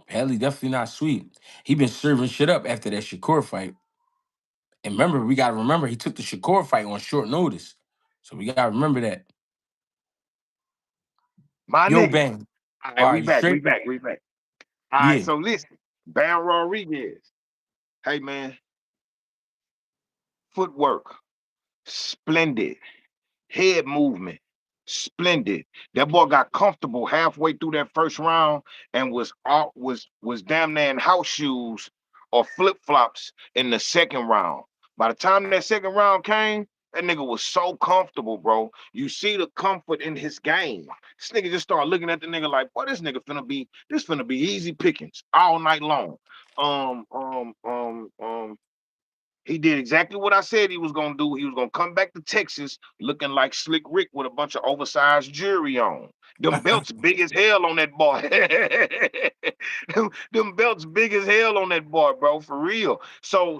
Padley definitely not sweet. He been serving shit up after that Shakur fight. And remember, we gotta remember he took the Shakur fight on short notice. So we gotta remember that. My Yo, nigga. Bang. All right, All we right, you back, we straight? back, we back. All right, Yeah. so listen, Bam Rodriguez. Hey man, footwork, splendid. Head movement, splendid. That boy got comfortable halfway through that first round and was damn near in house shoes or flip flops in the second round. By the time that second round came, that nigga was so comfortable, bro. You see the comfort in his game. This nigga just started looking at the nigga like, boy, this finna be easy pickings all night long. Um, um, um, um, he did exactly what I said he was gonna do. He was gonna come back to Texas looking like Slick Rick with a bunch of oversized jewelry on. Them belts big as hell on that boy. them belts big as hell on that boy, bro, for real. So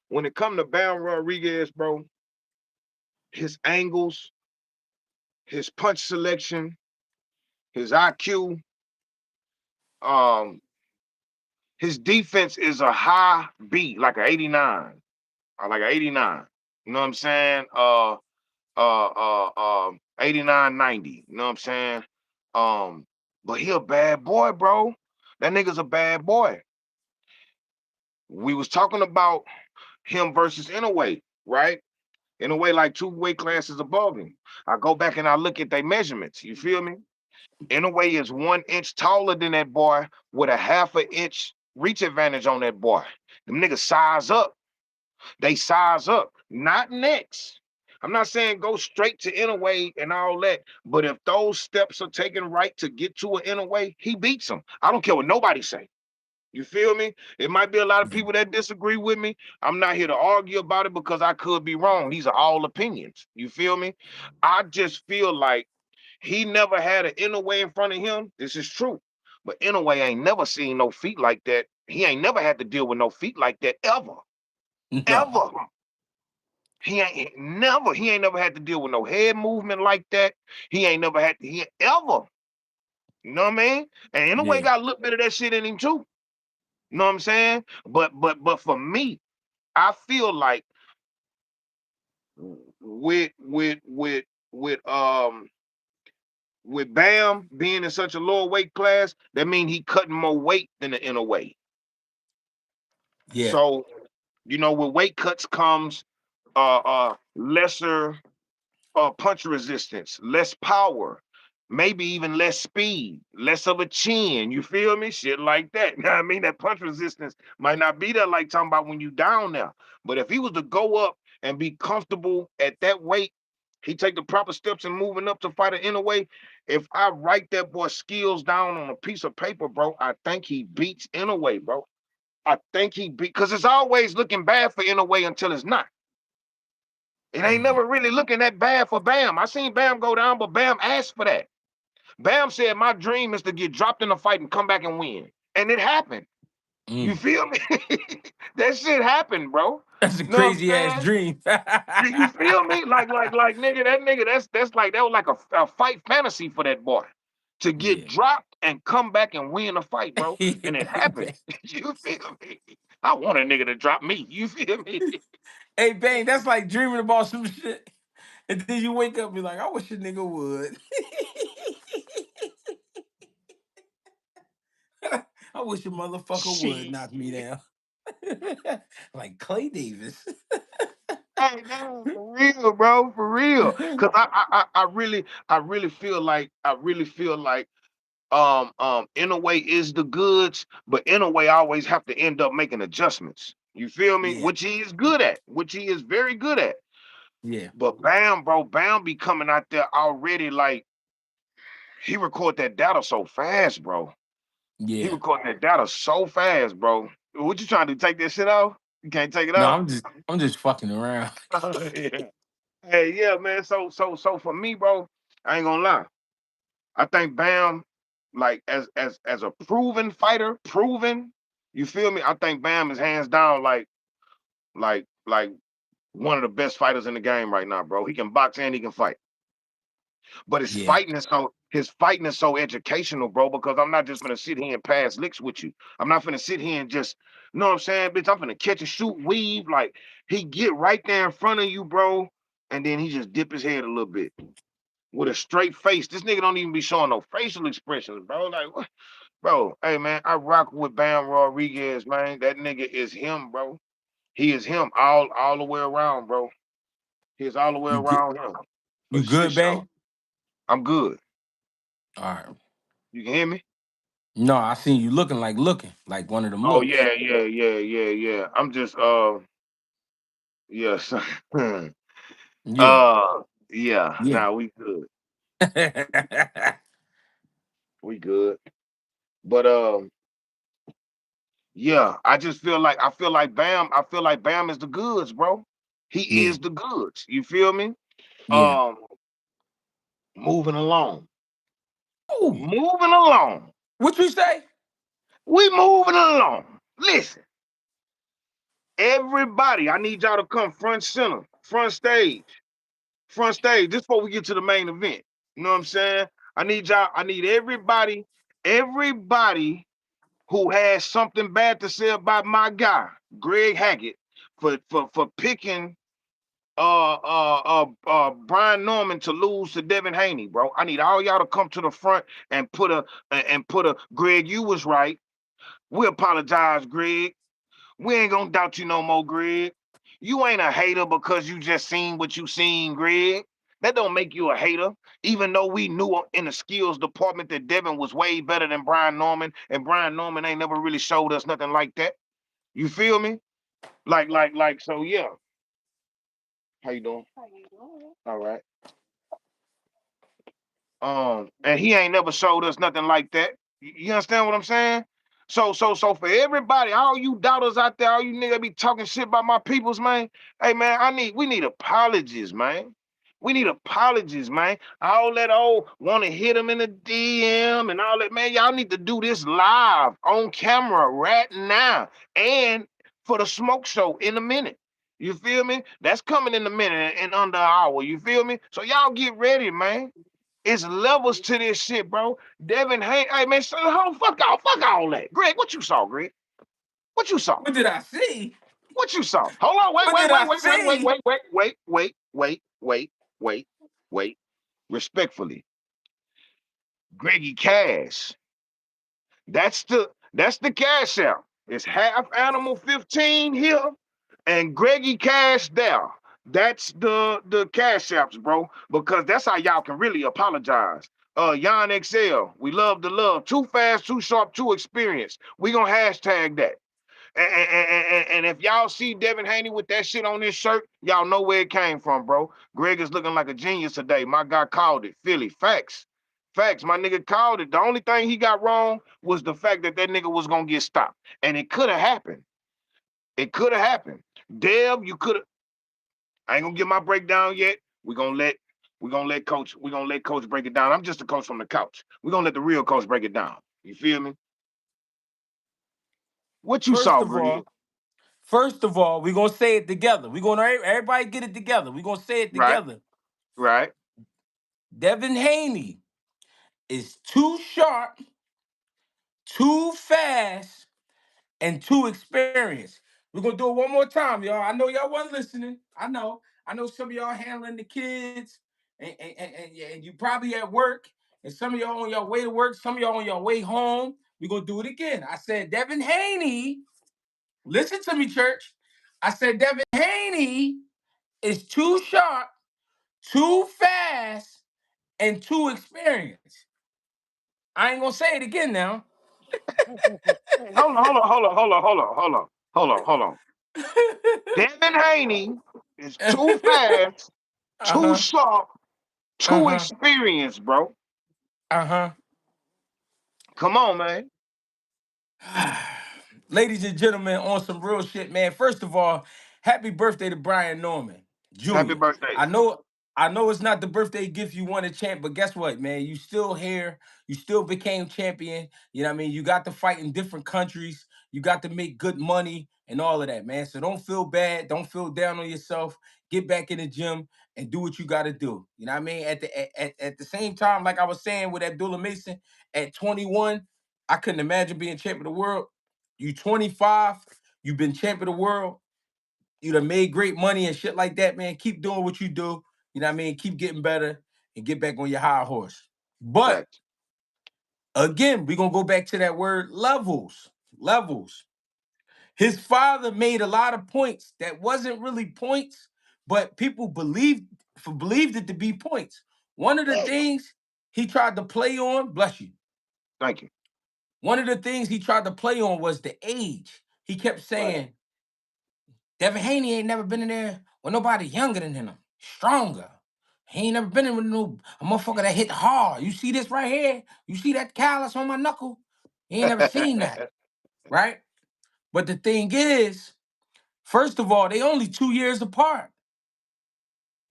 when it come to Bam Rodriguez, bro, his angles, his punch selection, his IQ, um, his defense is a high B, like an 89. Like an 89. You know what I'm saying? 89, 90. You know what I'm saying? But he a bad boy, bro. That nigga's a bad boy. We was talking about him versus Inouye, right? Inouye like two weight classes above him. I go back and I look at their measurements. You feel me? Inouye is 1 inch taller than that boy with a half an inch reach advantage on that boy. Them niggas size up. They size up, not next. I'm not saying go straight to Inouye and all that, but if those steps are taken right to get to an Inouye, he beats him. I don't care what nobody say. You feel me? It might be a lot of people that disagree with me. I'm not here to argue about it because I could be wrong. These are all opinions. You feel me? I just feel like he never had an Inouye in front of him. This is true. But Inouye ain't never seen no feet like that. He ain't never had to deal with no feet like that ever. No. Ever. He ain't never had to deal with no head movement like that. He ever. You know what I mean? And in a way Yeah. got a little bit of that shit in him too. You know what I'm saying? But for me, I feel like with with with with um with Bam being in such a lower weight class, that means he cutting more weight than the inner weight. Yeah. So, with weight cuts comes lesser punch resistance, less power, maybe even less speed, less of a chin. You feel me? Shit like that. You know what I mean? That punch resistance might not be there like talking about when you down there. But if he was to go up and be comfortable at that weight, he take the proper steps and moving up to fight an inner way. If I write that boy skills down on a piece of paper, bro, I think he beats inner way, bro. I think he beat because it's always looking bad for inner way until it's not. It ain't Mm. never really looking that bad for Bam. I seen Bam go down, but Bam asked for that. Bam said, my dream is to get dropped in a fight and come back and win. And it happened. You Mm. feel me? That shit happened, bro. That's a You know what crazy I'm ass saying? dream. You feel me? Like, nigga, that nigga, that was like a fight fantasy for that boy. to get Yeah. dropped and come back and win a fight, bro. And it Hey, happened. Bang. You feel me? I want a nigga to drop me. You feel me? Hey, Bang, that's like dreaming about some shit. And then you wake up and be like, I wish a nigga would. I wish a motherfucker would Shit. knock me down. Like Clay Davis. Hey, no, for real, bro, for real. Cause I really feel like in a way is the goods, but in a way I always have to end up making adjustments. You feel me? Yeah, Which he is good at, which he is very good at. yeah, But Bam, bro, Bam be coming out there already like he record that data so fast, bro. He yeah. record that data so fast, bro. What you trying to take that shit off? You can't take it No, off? I'm just fucking around. Yeah. Hey, yeah, man. So for me, bro, I ain't gonna lie. I think Bam, like as a proven fighter, proven, you feel me? I think Bam is hands down like one of the best fighters in the game right now, bro. He can box and he can fight. But Yeah. his fighting is so educational, bro, because I'm not just gonna sit here and pass licks with you. I'm not gonna sit here and just, you know what I'm saying, bitch. I'm gonna catch and shoot, weave. Like he get right there in front of you, bro, and then he just dip his head a little bit with a straight face. This nigga don't even be showing no facial expressions, bro. Like what? Bro, hey man, I rock with Bam Rodriguez, man. That nigga is him, bro. He is him all the way around, bro. He is all the way You good? around him. For You shit good, show. Bang? I'm good. All right. You can hear me? No, I seen you looking like one of them Oh looks. yeah. I'm just yes. Yeah, Yeah. yeah, Nah, we good. We good. But yeah, I feel like Bam is the goods, bro. He yeah. is the goods. You feel me? Yeah. Um, moving along. Ooh, Moving along. what you say? We moving along. Listen, everybody, I need y'all to come front center, front stage. Front stage. This before we get to the main event. You know what I'm saying? I need everybody who has something bad to say about my guy, Greg Hackett, for picking Brian Norman to lose to Devin Haney, bro. I need all y'all to come to the front and put a Greg, you was right. We apologize, Greg. We ain't gonna doubt you no more, Greg. You ain't a hater because you just seen what you seen, Greg. That don't make you a hater. Even though we knew in the skills department that Devin was way better than Brian Norman, and Brian Norman ain't never really showed us nothing like that. You feel me? So yeah. How you doing? All right. And he ain't never showed us nothing like that. You understand what I'm saying? So for everybody, all you doubters out there, all you niggas be talking shit about my peoples, man. Hey man, we need apologies, man. We need apologies, man. All that old want to hit him in the DM and all that, man. Y'all need to do this live on camera right now and for the smoke show in a minute. You feel me? That's coming in a minute in under an hour. You feel me? So y'all get ready, man. It's levels to this shit, bro. Devin Haney, hey man, so fuck all that. Greg, what you saw, Greg? What you saw? What did I see? What you saw? Hold on, wait, What wait, did I wait, wait, wait, wait, see? wait, wait, wait, wait, wait, wait, wait, wait. Respectfully, Greggy Cash. That's the cash out. It's half animal 15 here and Greggy Cash there. That's the cash apps, bro, because that's how y'all can really apologize. Yon XL, we love the love. Too fast, too sharp, too experienced. We gonna hashtag that. And if y'all see Devin Haney with that shit on his shirt, y'all know where it came from, bro. Greg is looking like a genius today. My guy called it. Philly. Facts. Facts. My nigga called it. The only thing he got wrong was the fact that that nigga was gonna get stopped. And it could have happened. It could have happened. Dev, you could have. I ain't gonna get my breakdown yet. We're gonna let coach break it down. I'm just a coach from the couch. We're gonna let the real coach break it down. You feel me? What you First saw, of Greg? all, first of all, we're gonna say it together. We're gonna everybody get it together. We're gonna say it Right, together. right. Devin Haney is too sharp, too fast, and too experienced. We're gonna do it one more time, y'all. I know y'all wasn't listening. I know. I know some of y'all handling the kids, and you probably at work, and some of y'all on your way to work, some of y'all on your way home. We're gonna do it again. I said, Devin Haney, listen to me, church. I said, Devin Haney is too sharp, too fast, and too experienced. I ain't gonna say it again now. Hey, hold on. Devin Haney is too fast, too Uh-huh. sharp, too Uh-huh. experienced, bro. Uh-huh. Come on, man. Ladies and gentlemen, on some real shit, man. First of all, happy birthday to Brian Norman Happy Jr. birthday. I know I know it's not the birthday gift you wanted, champ, but guess what, man? You still here. You still became champion. You know what I mean? You got to fight in different countries. You got to make good money and all of that, man. So don't feel bad. Don't feel down on yourself. Get back in the gym and do what you got to do. You know what I mean? At the same time, like I was saying with Abdullah Mason, at 21, I couldn't imagine being champion of the world. You 25, you've been champion of the world, you done made great money and shit like that, man. Keep doing what you do. You know what I mean? Keep getting better and get back on your high horse. But Facts. again, we're gonna go back to that word levels. Levels. His father made a lot of points that wasn't really points, but people believed it to be points. One of the things he tried to play on, bless you. Thank you. One of the things he tried to play on was the age. He kept Right. saying, Devin Haney ain't never been in there with nobody younger than him, stronger. He ain't never been in with no a motherfucker that hit hard. You see this right here? You see that callus on my knuckle? He ain't never seen that, right? But the thing is, first of all, they only 2 years apart.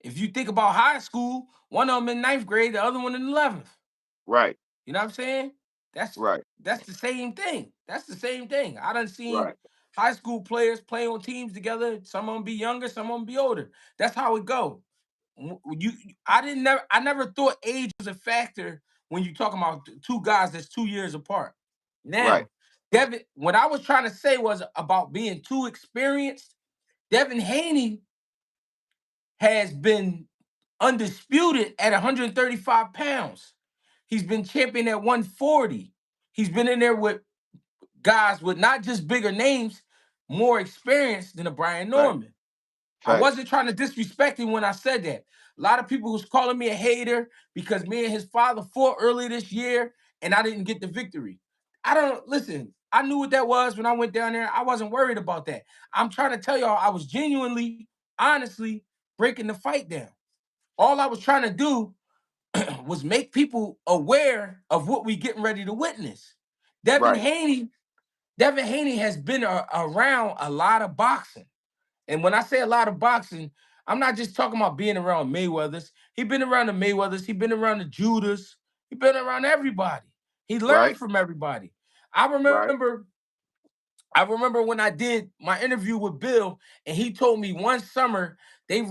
If you think about high school, one of them in ninth grade, the other one in 11th. Right. You know what I'm saying? That's Right. that's the same thing. That's the same thing. I done seen Right. high school players play on teams together. Some of them be younger, some of them be older. That's how it go. You, I never thought age was a factor when you talking about two guys that's 2 years apart. Right. Now, Devin, what I was trying to say was about being too experienced. Devin Haney has been undisputed at 135 pounds. He's been champion at 140. He's been in there with guys with not just bigger names, more experience than a Brian Right. Norman. I Facts. wasn't trying to disrespect him when I said that. A lot of people was calling me a hater because me and his father fought early this year and I didn't get the victory. I don't listen. I knew what that was when I went down there. I wasn't worried about that. I'm trying to tell y'all I was genuinely, honestly breaking the fight down. All I was trying to do was make people aware of what we getting ready to witness. Devin Right. Haney, Devin Haney has been around a lot of boxing. And when I say a lot of boxing, I'm not just talking about being around Mayweathers. He been around the Mayweathers. He been around the Judas. He been around everybody. He learned Right. from everybody. I Right. remember, I remember when I did my interview with Bill, and he told me one summer they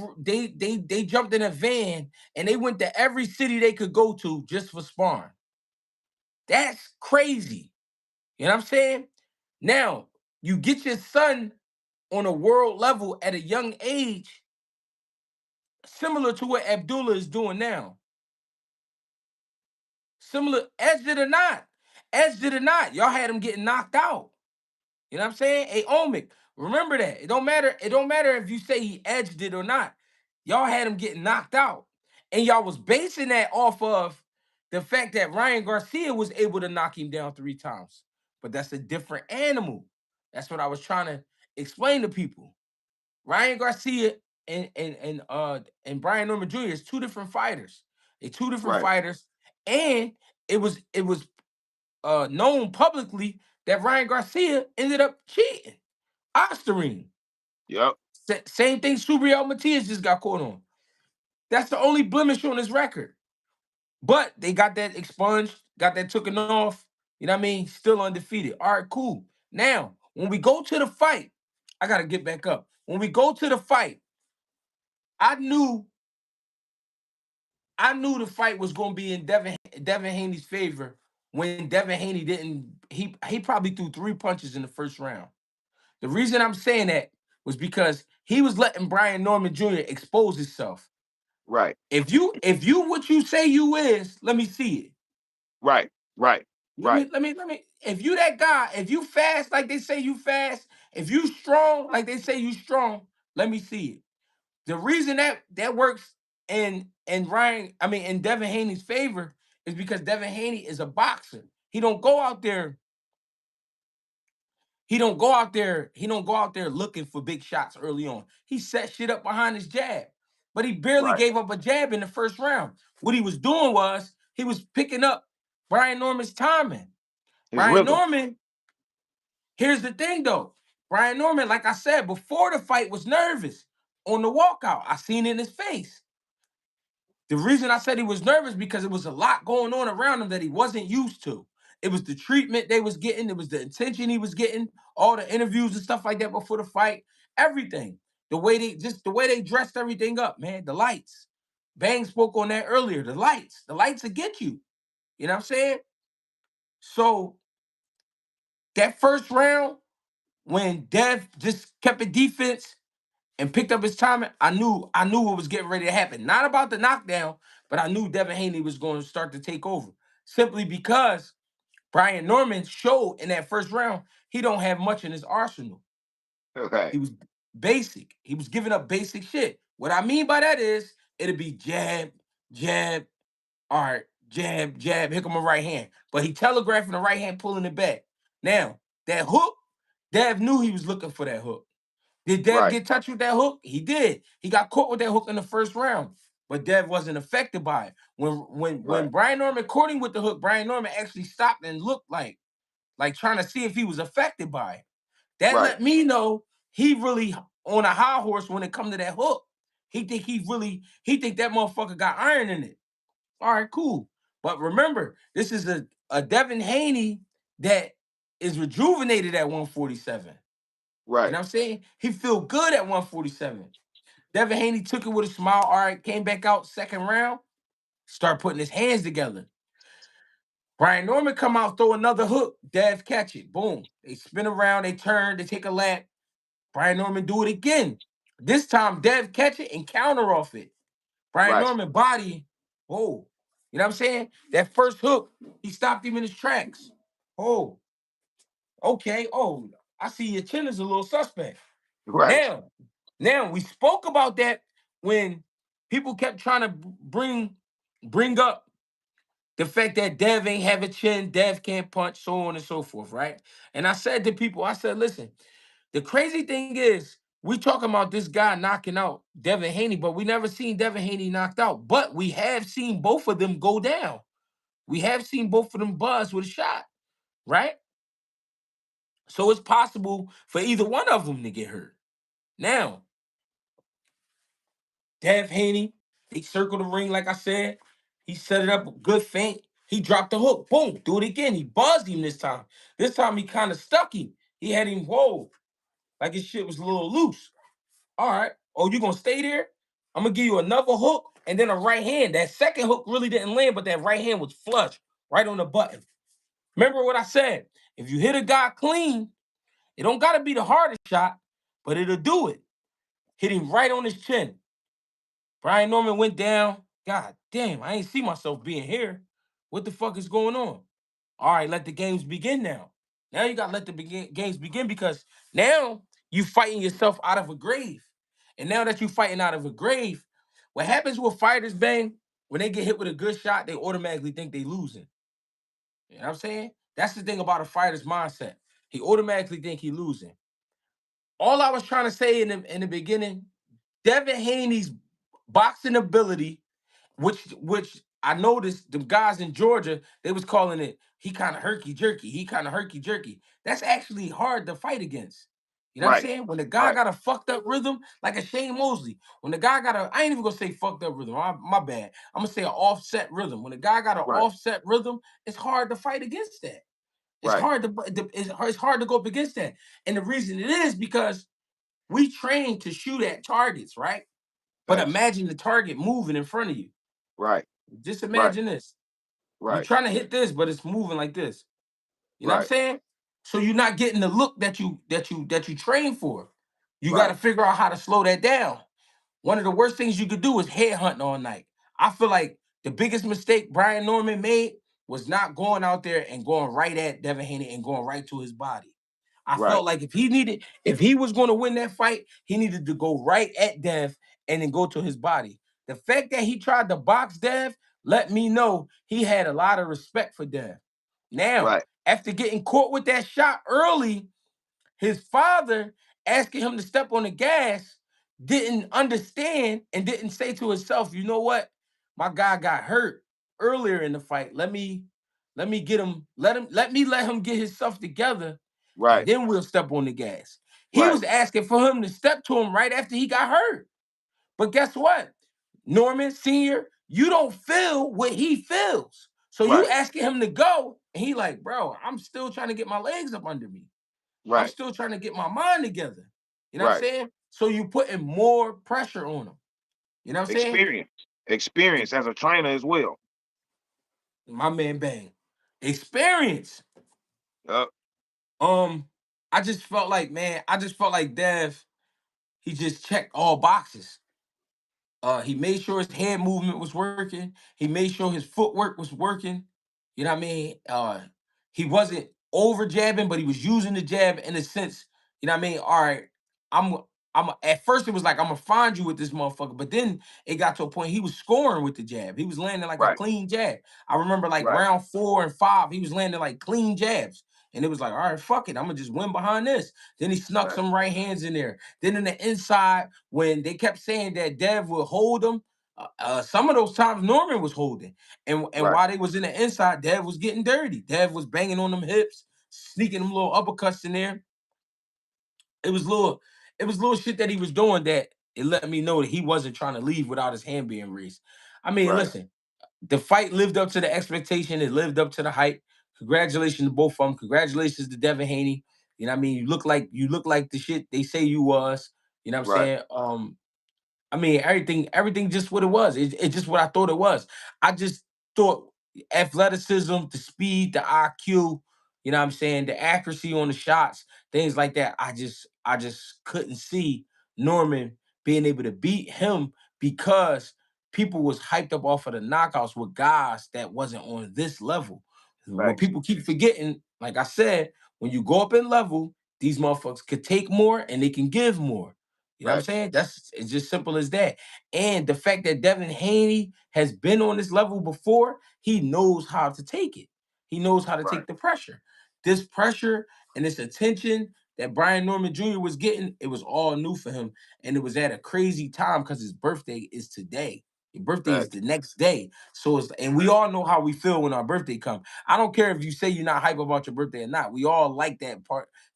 jumped in a van and they went to every city they could go to just for sparring. That's crazy. You know what I'm saying? Now you get your son on a world level at a young age, similar to what Abdullah is doing now. Similar, Edge did or not. Edge did or not. Y'all had him getting knocked out. You know what I'm saying? Hey, Omic, remember that. It don't matter. It don't matter if you say he edged it or not. Y'all had him getting knocked out. And y'all was basing that off of the fact that Ryan Garcia was able to knock him down 3 times. But that's a different animal. That's what I was trying to explain to people. Ryan Garcia and Brian Norman Jr. is two different fighters. They two different Right. fighters, and it was known publicly that Ryan Garcia ended up cheating. Osterine. Yep. Same thing Subriel Matias just got caught on. That's the only blemish on his record. But they got that expunged, got that taken off. You know what I mean? Still undefeated. All right, cool. Now, when we go to the fight, I got to get back up. When we go to the fight, I knew I knew the fight was going to be in Devin Haney's favor when Devin Haney didn't. He probably threw 3 punches in the first round. The reason I'm saying that was because he was letting Brian Norman Jr. expose himself. Right. If you what you say you is, let me see it. Right. Right. Right. Let me. If you that guy, if you fast like they say you fast, if you strong like they say you strong, let me see it. The reason that works in Devin Haney's favor is because Devin Haney is a boxer. He don't go out there. He don't go out there. He don't go out there looking for big shots early on. He set shit up behind his jab, but he barely Right. gave up a jab in the first round. What he was doing was he was picking up Brian Norman's timing. His Brian rhythm. Norman. Here's the thing though. Brian Norman, like I said before the fight, was nervous on the walkout. I seen it in his face. The reason I said he was nervous because it was a lot going on around him that he wasn't used to. It was the treatment they was getting, it was the attention he was getting, all the interviews and stuff like that before the fight, everything. The way they dressed everything up, man. The lights. Bang spoke on that earlier. The lights will get you. You know what I'm saying? So that first round, when Dev just kept it defense and picked up his timing, I knew what was getting ready to happen. Not about the knockdown, but I knew Devin Haney was going to start to take over. Simply because Brian Norman showed in that first round he don't have much in his arsenal. Okay. He was basic. He was giving up basic shit. What I mean by that is it'll be jab, jab, all right, jab, jab, here come a right hand. But he telegraphing the right hand, pulling it back. Now, that hook, Dev knew he was looking for that hook. Did Dev Right. get touched with that hook? He did. He got caught with that hook in the first round, but Dev wasn't affected by it. When Right. Brian Norman caught him with the hook, Brian Norman actually stopped and looked like trying to see if he was affected by it. That Right. let me know he really on a high horse when it come to that hook. He think that motherfucker got iron in it. All right, cool. But remember, this is a Devin Haney that is rejuvenated at 147. You Right. know what I'm saying? He feel good at 147. Devin Haney took it with a smile. All right, came back out second round, start putting his hands together. Brian Norman come out, throw another hook. Dev catch it. Boom. They spin around, they turn, they take a lap. Brian Norman do it again. This time, Dev catch it and counter off it. Brian Right. Norman body. Whoa. You know what I'm saying? That first hook, he stopped him in his tracks. Oh, okay. Oh, I see your chin is a little suspect. Right. Now, now we spoke about that when people kept trying to bring up the fact that Dev ain't have a chin, Dev can't punch, so on and so forth, right? And I said to people, I said, listen, the crazy thing is we talking about this guy knocking out Devin Haney, but we never seen Devin Haney knocked out. But we have seen both of them go down. We have seen both of them buzz with a shot, right? So it's possible for either one of them to get hurt. Now, Dev Haney, he circled the ring like I said. He set it up, good feint. He dropped the hook. Boom, do it again. He buzzed him this time. This time he kind of stuck him. He had him whoa, like his shit was a little loose. All right. Oh, you gonna stay there? I'm gonna give you another hook and then a right hand. That second hook really didn't land, but that right hand was flush, right on the button. Remember what I said? If you hit a guy clean, it don't gotta be the hardest shot, but it'll do it. Hit him right on his chin. Brian Norman went down. God damn, I ain't see myself being here. What the fuck is going on? All right, let the games begin now. Now you got to let the games begin because now you fighting yourself out of a grave. And now that you fighting out of a grave, what happens with fighters, bang, when they get hit with a good shot, they automatically think they losing. You know what I'm saying? That's the thing about a fighter's mindset. He automatically think he losing. All I was trying to say in the beginning, Devin Haney's boxing ability, which I noticed the guys in Georgia, they was calling it he kind of herky jerky. He kind of herky jerky. That's actually hard to fight against. You know what I'm Right. saying? When the guy Right. got a fucked up rhythm, like a Shane Mosley, when the guy got I ain't even gonna say fucked up rhythm. My bad. I'm gonna say an offset rhythm. When the guy got an Right. offset rhythm, it's hard to fight against that. It's Right. hard it's hard to go up against that. And the reason it is because we train to shoot at targets, right? But Facts. imagine the target moving in front of you. Right. Just Right. imagine this. You're Right. trying to hit this, but it's moving like this. You know what I'm Right. saying? So you're not getting the look that you train for. You got to Right. figure out how to slow that down. One of the worst things you could do is headhunting all night. I feel like the biggest mistake Brian Norman made was not going out there and going right at Devin Haney and going right to his body. I Right. felt like if he was going to win that fight, he needed to go right at Dev and then go to his body. The fact that he tried to box Dev let me know he had a lot of respect for Dev. Now, Right. after getting caught with that shot early, his father asking him to step on the gas didn't understand and didn't say to himself, you know what? My guy got hurt earlier in the fight. Let me get him, let him get his stuff together and Right. then we'll step on the gas. He Right. was asking for him to step to him right after he got hurt. But guess what? Norman Sr., you don't feel what he feels. So you Right. asking him to go, and he like, bro, I'm still trying to get my legs up under me. I'm Right. still trying to get my mind together. You know what I'm Right. saying? So you putting more pressure on him. You know what I'm saying? Experience. Experience as a trainer as well. My man Bang. Experience. Yep. Um, I just felt like, man, I just felt like Dev, he just checked all boxes. He made sure his head movement was working. He made sure his footwork was working. You know what I mean? He wasn't over jabbing, but he was using the jab in a sense. You know what I mean? All right, I'm at first it was like I'm gonna find you with this motherfucker, but then it got to a point he was scoring with the jab. He was landing like a Right. clean jab. I remember like Right. round 4 and 5, he was landing like clean jabs. And it was like, all right, fuck it. I'm gonna just win behind this. Then he snuck Right. some right hands in there. Then in the inside, when they kept saying that Dev would hold him, some of those times Norman was holding, and Right. while they was in the inside, Dev was getting dirty. Dev was banging on them hips, sneaking them little uppercuts in there. It was little, it was little shit that he was doing that it let me know that he wasn't trying to leave without his hand being raised. I mean, Right. listen, the fight lived up to the expectation. It lived up to the hype. Congratulations to both of them. Congratulations to Devin Haney. You know what I mean? You look like the shit they say you was. You know what I'm Right. saying? I mean, everything just what it was. It's just what I thought it was. I just thought athleticism, the speed, the IQ, you know what I'm saying, the accuracy on the shots, things like that. I just couldn't see Norman being able to beat him because people was hyped up off of the knockouts with guys that wasn't on this level. What Facts. people keep forgetting, like I said, when you go up in level, these motherfuckers could take more and they can give more. You know what I'm Facts. saying? It's just simple as that. And the fact that Devin Haney has been on this level before, he knows how to take it. He knows how to Right. take the pressure. This pressure and this attention that Brian Norman Jr. was getting, it was all new for him. And it was at a crazy time because his birthday is today. Your birthday is Facts. the next day. So it's and we all know how we feel when our birthday comes. I don't care if you say you're not hype about your birthday or not. We all like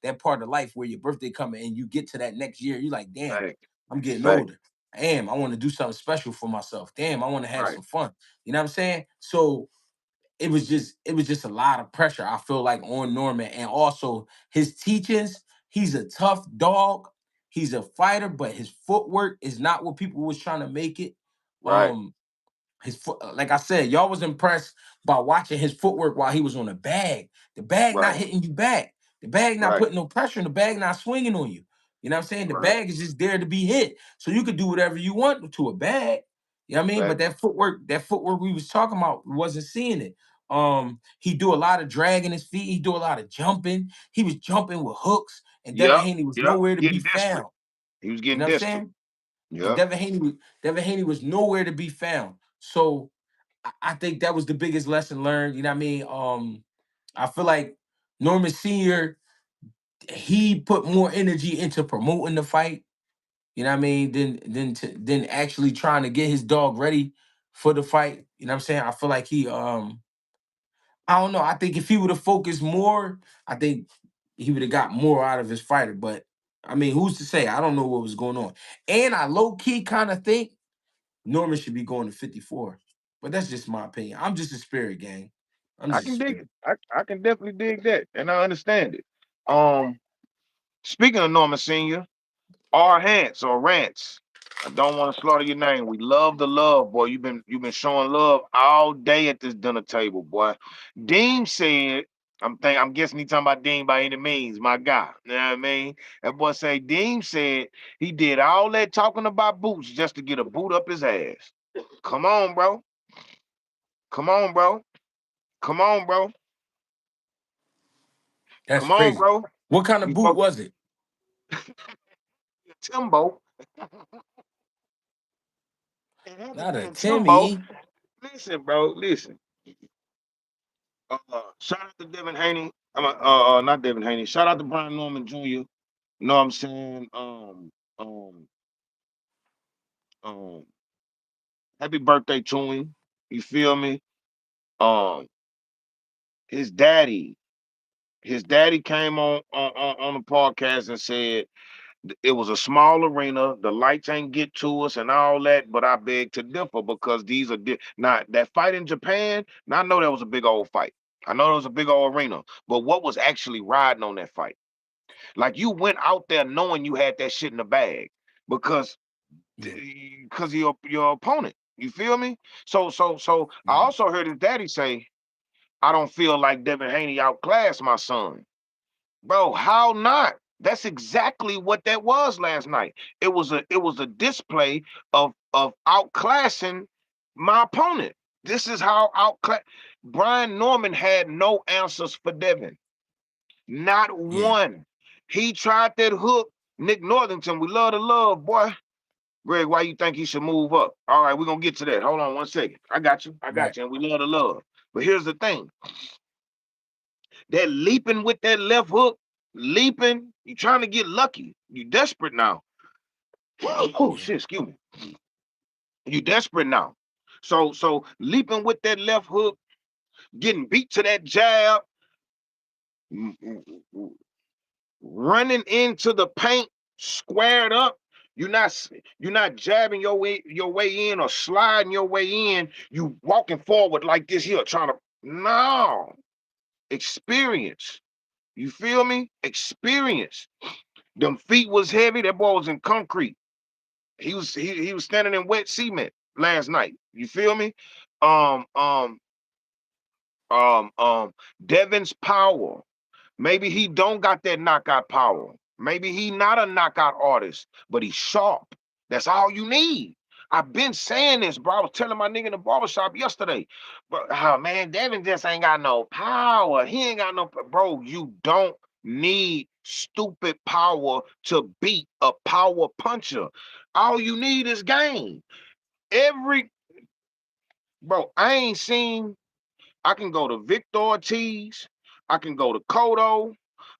that part of life where your birthday coming and you get to that next year, you're like, damn, Facts. I'm getting Facts. older. Damn, I want to do something special for myself. Damn, I want to have Right. some fun. You know what I'm saying? So it was just a lot of pressure, I feel like, on Norman. And also his teachings, he's a tough dog. He's a fighter, but his footwork is not what people was trying to make it. Right. Um, his foot, like I said, y'all was impressed by watching his footwork while he was on the bag. The bag not Right. hitting you back. The bag not Right. putting no pressure. And the bag not swinging on you. You know what I'm saying? The Right. bag is just there to be hit, so you could do whatever you want to a bag. You know what I mean? But Facts. that footwork we was talking about, we wasn't seeing it. He do a lot of dragging his feet. He do a lot of jumping. He was jumping with hooks, and Devin Yep. Haney was Yep. nowhere to be Getting desperate. found. He was You getting know what I'm desperate. saying? And Yep. Devin Haney was nowhere to be found. So I think that was the biggest lesson learned. You know what I mean? I feel like Norman Senior, he put more energy into promoting the fight. You know what I mean? Than actually trying to get his dog ready for the fight. You know what I'm saying? I feel like I don't know. I think if he would have focused more, I think he would have got more out of his fighter. But I mean, who's to say? I don't know what was going on. And I low key kind of think Norman should be going to 54. But that's just my opinion. I'm just a spirit gang. I'm I just a can dig it. spirit. I can definitely dig that, and I understand it. Speaking of Norman Senior, our Hants or Rants. I don't want to slaughter your name. We love the love, boy. You've been showing love all day at this dinner table, boy. Dean said, I'm guessing he talking about Dean by any means, my guy. You know what I mean? That boy say Dean said he did all that talking about boots just to get a boot up his ass. Come on, bro. Come on, bro. Come on, bro. That's Come on, crazy. bro. What kind of You boot fuck was it? Timbo. It had to Not be a a Timbo. Timmy. Listen, bro. Listen. Shout out to Devin Haney. Not Devin Haney. Shout out to Brian Norman Jr. You know what I'm saying? Um, um, happy birthday to him. You feel me? Um, his daddy, his daddy came on the podcast and said it was a small arena. The lights ain't get to us and all that, but I beg to differ because these are now that fight in Japan. Now I know that was a big old fight. I know it was a big old arena, but what was actually riding on that fight? Like you went out there knowing you had that shit in the bag because Yeah, because of your opponent. You feel me? So I yeah, also heard his daddy say, I don't feel like Devin Haney outclassed my son. Bro, how not? That's exactly what that was last night. It was a display of outclassing my opponent. This is how outclass Brian Norman had no answers for Devin. Not yeah. one. He tried that hook. Nick Northington, we love the love, boy. Greg, why you think he should move up? All right, we're gonna get to that. Hold on one second. I got you. I Right. got you. And we love the love. But here's the thing. That leaping with that left hook, leaping, you trying to get lucky. You desperate now. Oh Yeah. shit, excuse me. You desperate now. So leaping with that left hook, getting beat to that jab, running into the paint squared up. You're not jabbing your way in or sliding your way in. You walking forward like this here, trying to no experience. You feel me? Experience. Them feet was heavy. That boy was in concrete. He was standing in wet cement last night. You feel me? Um um um um Devin's power. Maybe he don't got that knockout power. Maybe he not a knockout artist, but he's sharp. That's all you need. I've been saying this, bro. I was telling my nigga in the barbershop yesterday. But man, Devin just ain't got no power. He ain't got no bro. You don't need stupid power to beat a power puncher. All you need is game. Every bro, I ain't seen. I can go to Victor Ortiz. I can go to Cotto.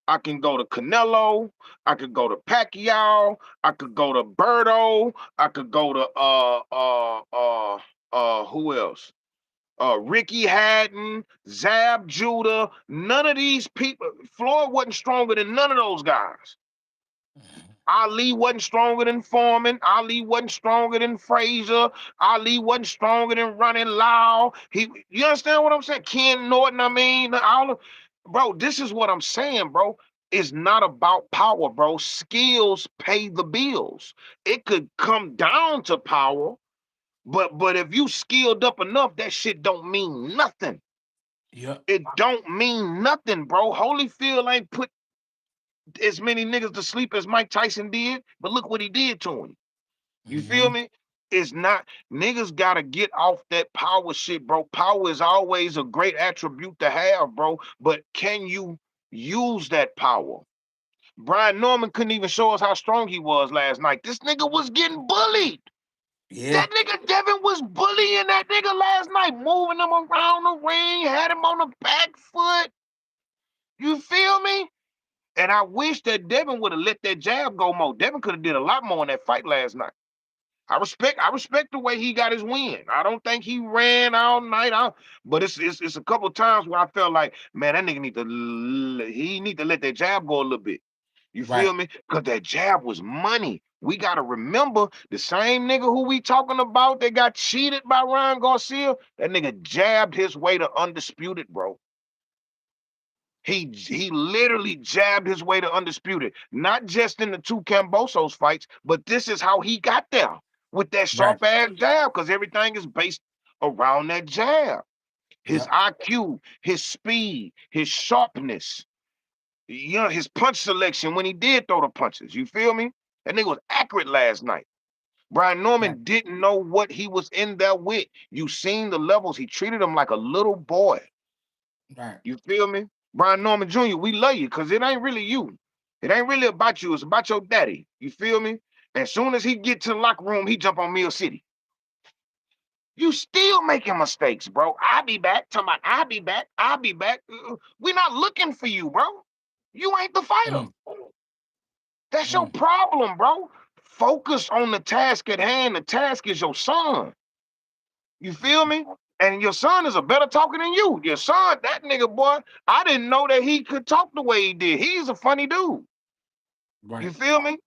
I can go to Canelo. I could go to Pacquiao. I could go to Berto. I could go to who else? Ricky Hatton, Zab Judah. None of these people. Floyd wasn't stronger than none of those guys. Mhm. Ali wasn't stronger than Foreman. Ali wasn't stronger than Frazier. Ali wasn't stronger than Running Loud. You understand what I'm saying? Ken Norton. I mean, bro. This is what I'm saying, bro. It's not about power, bro. Skills pay the bills. It could come down to power, but if you skilled up enough, that shit don't mean nothing. Yep. It don't mean nothing, bro. Holyfield ain't put as many niggas to sleep as Mike Tyson did, but look what he did to him. You feel Hmm. me? It's not niggas gotta get off that power shit, bro. Power is always a great attribute to have, bro. But can you use that power? Brian Norman couldn't even show us how strong he was last night. This nigga was getting bullied. Yeah. That nigga Devin was bullying that nigga last night, moving him around the ring, had him on the back foot. You feel me? And I wish that Devin would have let that jab go more. Devin could have did a lot more in that fight last night. I respect the way he got his win. I don't think he ran all night out, but it's a couple times where I felt like, man, that nigga need to let that jab go a little bit. You Right. feel me? Because that jab was money. We gotta remember the same nigga who we talking about that got cheated by Ryan Garcia. That nigga jabbed his way to undisputed, bro. He literally jabbed his way to undisputed, not just in the two Cambosos fights, but this is how he got there. with that Right. sharp ass jab because everything is based around that jab. His Yep. IQ, his speed, his sharpness, his punch selection when he did throw the punches. You feel me? That nigga was accurate last night. Brian Right. Norman didn't know what he was in there with. You seen the levels. He treated him like a little boy. Right. You feel me? Brian Norman Jr., we love you because it ain't really you. It ain't really about you. It's about your daddy. You feel me? As soon as he get to the locker room, he jump on Mill City. You still making mistakes, bro. I'll be back. Talking about I'll be back. I'll be back. We're not looking for you, bro. You ain't the fighter. Mm, That's your mm. problem, bro. Focus on the task at hand. The task is your son. You feel me? And your son is a better talker than you. Your son, that nigga boy, I didn't know that he could talk the way he did. He's a funny dude. You Right. feel me?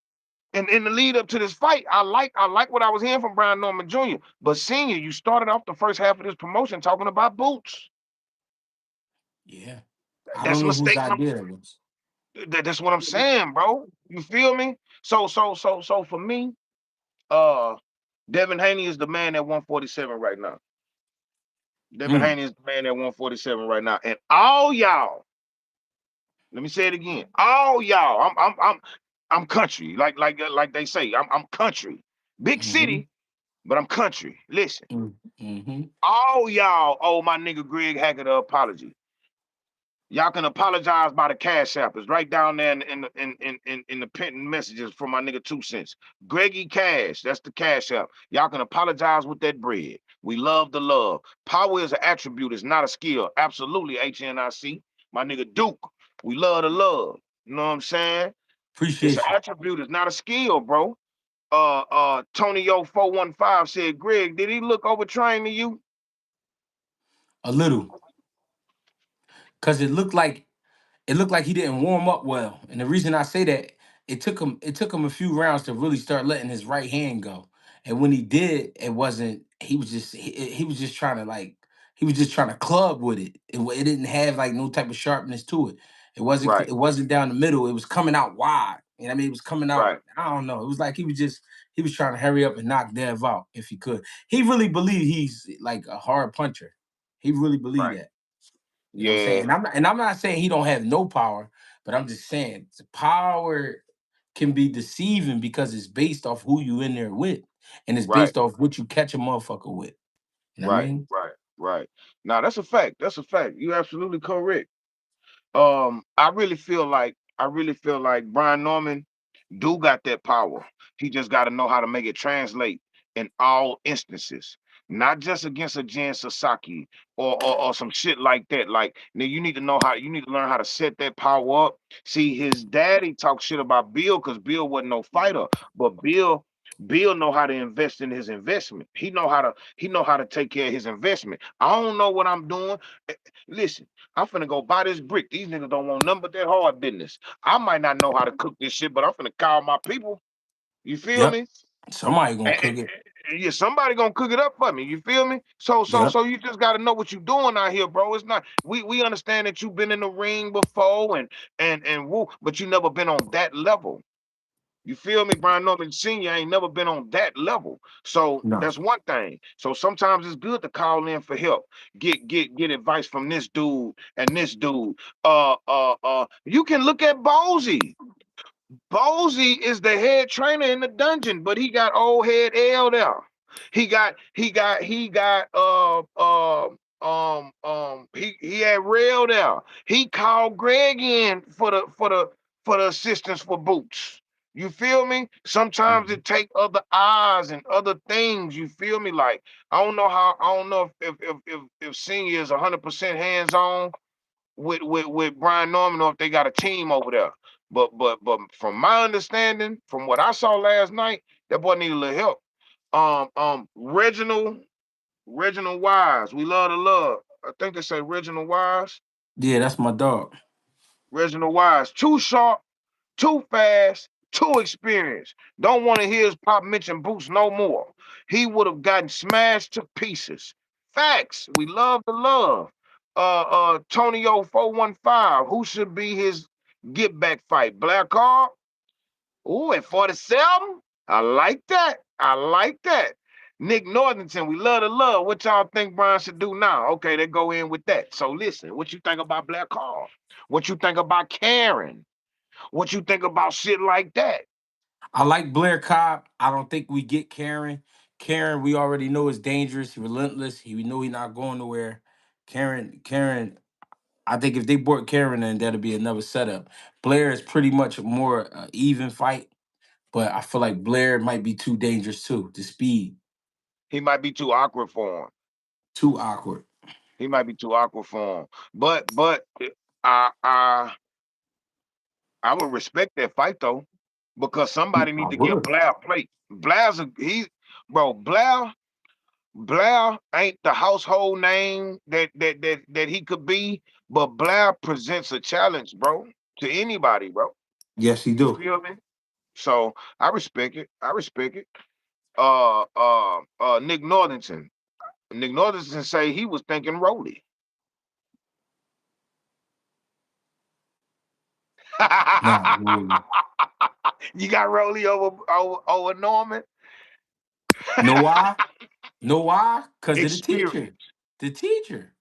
And in the lead up to this fight, I like what I was hearing from Brian Norman Jr. But senior, you started off the first half of this promotion talking about boots. Yeah. I That's don't a know whose mistake. idea that was. That's what I'm saying, bro. You feel me? So for me, uh, Devin Haney is the man at 147 right now. Devin Mm, Haney is the man at 147 right now. And all y'all, let me say it again. All y'all, I'm country. Like they say, I'm country. Big mm-hmm, city, but I'm country. Listen, mm, mm-hmm. all y'all owe my nigga Greg Hackett an apology. Y'all can apologize by the cash app. It's right down there in the pinned messages from my nigga 2 cents. Greggy Cash, that's the cash app. Y'all can apologize with that bread. We love the love. Power is an attribute, it's not a skill. Absolutely, HNIC. My nigga Duke. We love the love. You know what I'm saying? It's an Appreciation. attribute, it's not a skill, bro. Tony O 415 said, Greg, did he look overtrained to you? A little. Cause it looked like he didn't warm up well. And the reason I say that, it took him a few rounds to really start letting his right hand go. And when he did, it wasn't he was just trying to he was just trying to club with it. It didn't have like no type of sharpness to it. Right, It wasn't down the middle. It was coming out wide. You know what I mean? It was coming out, right, I don't know. It was like he was trying to hurry up and knock Dev out if he could. He really believed he's like a hard puncher. He really believed right. that. You know what I'm saying? Yeah, And I'm not saying he don't have no power, but I'm just saying the power can be deceiving because it's based off who you in there with, and it's right. based off what you catch a motherfucker with. You know what I Right, mean? right, right. Now that's a fact. That's a fact. You're absolutely correct. I really feel like Brian Norman do got that power. He just got to know how to make it translate in all instances, not just against a Jen Sasaki or some shit like that. Like now, you need to learn how to set that power up. See, his daddy talk shit about Bill because Bill wasn't no fighter, but Bill know how to invest in his investment. He know how to take care of his investment. I don't know what I'm doing. Listen, I'm finna go buy this brick. These niggas don't want nothing but that hard business. I might not know how to cook this shit, but I'm finna call my people. You feel Yep. me? Somebody gonna And, cook it. yeah, somebody gonna cook it up for me. You feel me? So so Yep. so you just gotta know what you're doing out here, bro. It's not we understand that you've been in the ring before and woo, but you never been on that level. You feel me? Brian Norman Sr. ain't never been on that level. So No. that's one thing. So sometimes it's good to call in for help. Get advice from this dude and this dude. You can look at Ballsy. Ballsy is the head trainer in the dungeon, but he got old head L there. He had Rail there. He called Greg in for the assistance for boots. You feel me? Sometimes Mhm. it take other eyes and other things. You feel me? Like I don't know if Senior is 100% hands on with Brian Norman or if they got a team over there. But from my understanding, from what I saw last night, that boy needed a little help. Reginald Wise, we love the love. I think they say Reginald Wise. Yeah, that's my dog. Reginald Wise, too sharp, too fast, too experienced. Don't want to hear his pop mention Boots no more. He would have gotten smashed to pieces. Facts. We love the love. Tonyo 415. Who should be his get back fight? Black Card? Ooh, at 47? I like that. I like that. Nick Northington, we love the love. What y'all think Brian should do now? Okay, they go in with that. So listen, what you think about Black Carl? What you think about Karen? What you think about shit like that? I like Blair Cobb. I don't think we get Karen. Karen, we already know is dangerous, relentless. We know he's not going nowhere. Karen. I think if they brought Karen in, that'll be another setup. Blair is pretty much more even fight, but I feel like Blair might be too dangerous too. The speed, He might be too awkward for him. too awkward. He might be too awkward for him. But I I I would respect that fight though, because somebody I need to give would. Blair a plate. Blair ain't the household name that he could be, but Blair presents a challenge, bro, to anybody, bro. Yes, he You do. feel me? So I respect it. I respect it. Nick Northington. Nick Northington say he was thinking Rolly. Not really. You got Rolly over Norman. Know why? Know why? Because of the teacher. Experience. The teacher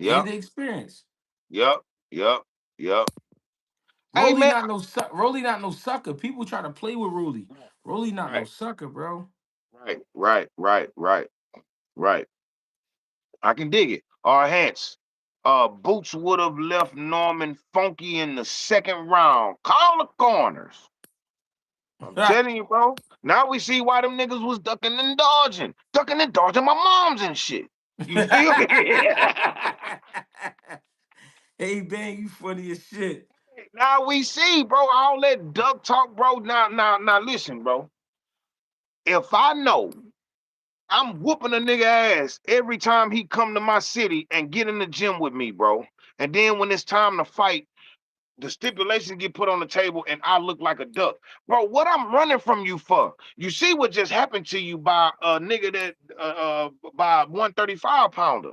and Yep. the experience. Yep. Yep. Yep. Hey Rolly man. not no Rolly not no sucker. People try to play with Rolly. Rolly not no Right. sucker, bro. Right. Right. Right. Right. Right. I can dig it. All right, Hance. Boots would have left Norman funky in the second round. Call the corners. I'm telling you, bro. Now we see why them niggas was ducking and dodging my moms and shit. You feel me? Hey, bang, you funny as shit. Now we see, bro. All that duck talk, bro. Now, listen, bro. If I know I'm whooping a nigga ass every time he come to my city and get in the gym with me, bro. And then when it's time to fight, the stipulations get put on the table and I look like a duck. Bro, what I'm running from you for? You see what just happened to you by a nigga that by 135 pounder.